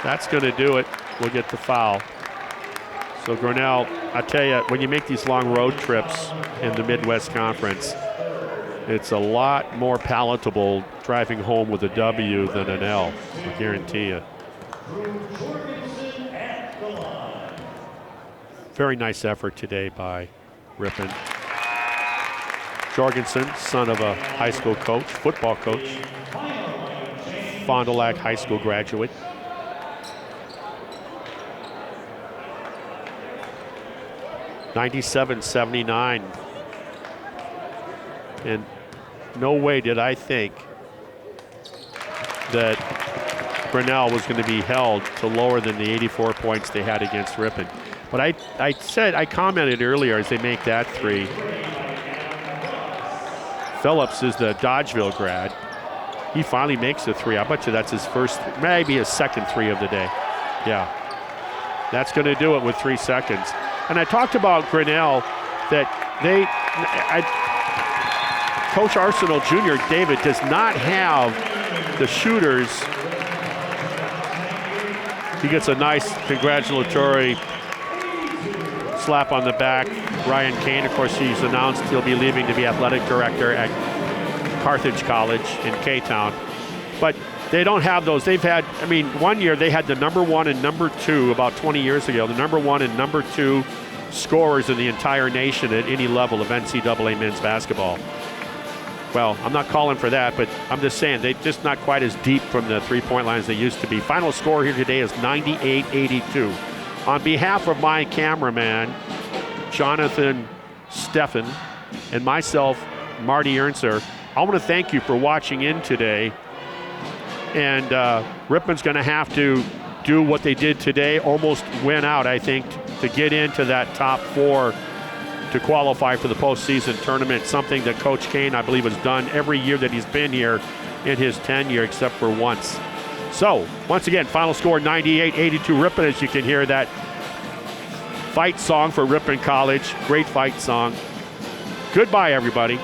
That's going to do it. We'll get the foul. So Grinnell, I tell you, when you make these long road trips in the Midwest Conference, it's a lot more palatable driving home with a W than an L, I guarantee you. Very nice effort today by Ripon. Jorgensen, son of a high school coach, football coach, Fond du Lac High School graduate. (97-79). And no way did I think that Grinnell was going to be held to lower than the 84 points they had against Ripon. But I commented earlier as they make that 3. Phillips is the Dodgeville grad. He finally makes the 3. I bet you that's his first, maybe his second 3 of the day. Yeah. That's going to do it with 3 seconds. And I talked about Grinnell that Coach Arsenal Jr., David, does not have the shooters. He gets a nice congratulatory slap on the back. Ryan Kane, of course, he's announced he'll be leaving to be athletic director at Carthage College in K-Town. But they don't have those. They've had, I mean, one year they had the #1 and #2 about 20 years ago, the #1 and #2 scorers in the entire nation at any level of NCAA men's basketball. Well, I'm not calling for that, but I'm just saying they're just not quite as deep from the three-point line as they used to be. Final score here today is 98-82. On behalf of my cameraman, Jonathan Steffen, and myself, Marty Ernser, I want to thank you for watching in today. And Ripon's going to have to do what they did today, almost win out, I think, to get into that top 4 to qualify for the postseason tournament, something that Coach Kane, I believe, has done every year that he's been here in his tenure, except for once. So, once again, final score 98-82 Ripon, as you can hear that fight song for Ripon College. Great fight song. Goodbye, everybody.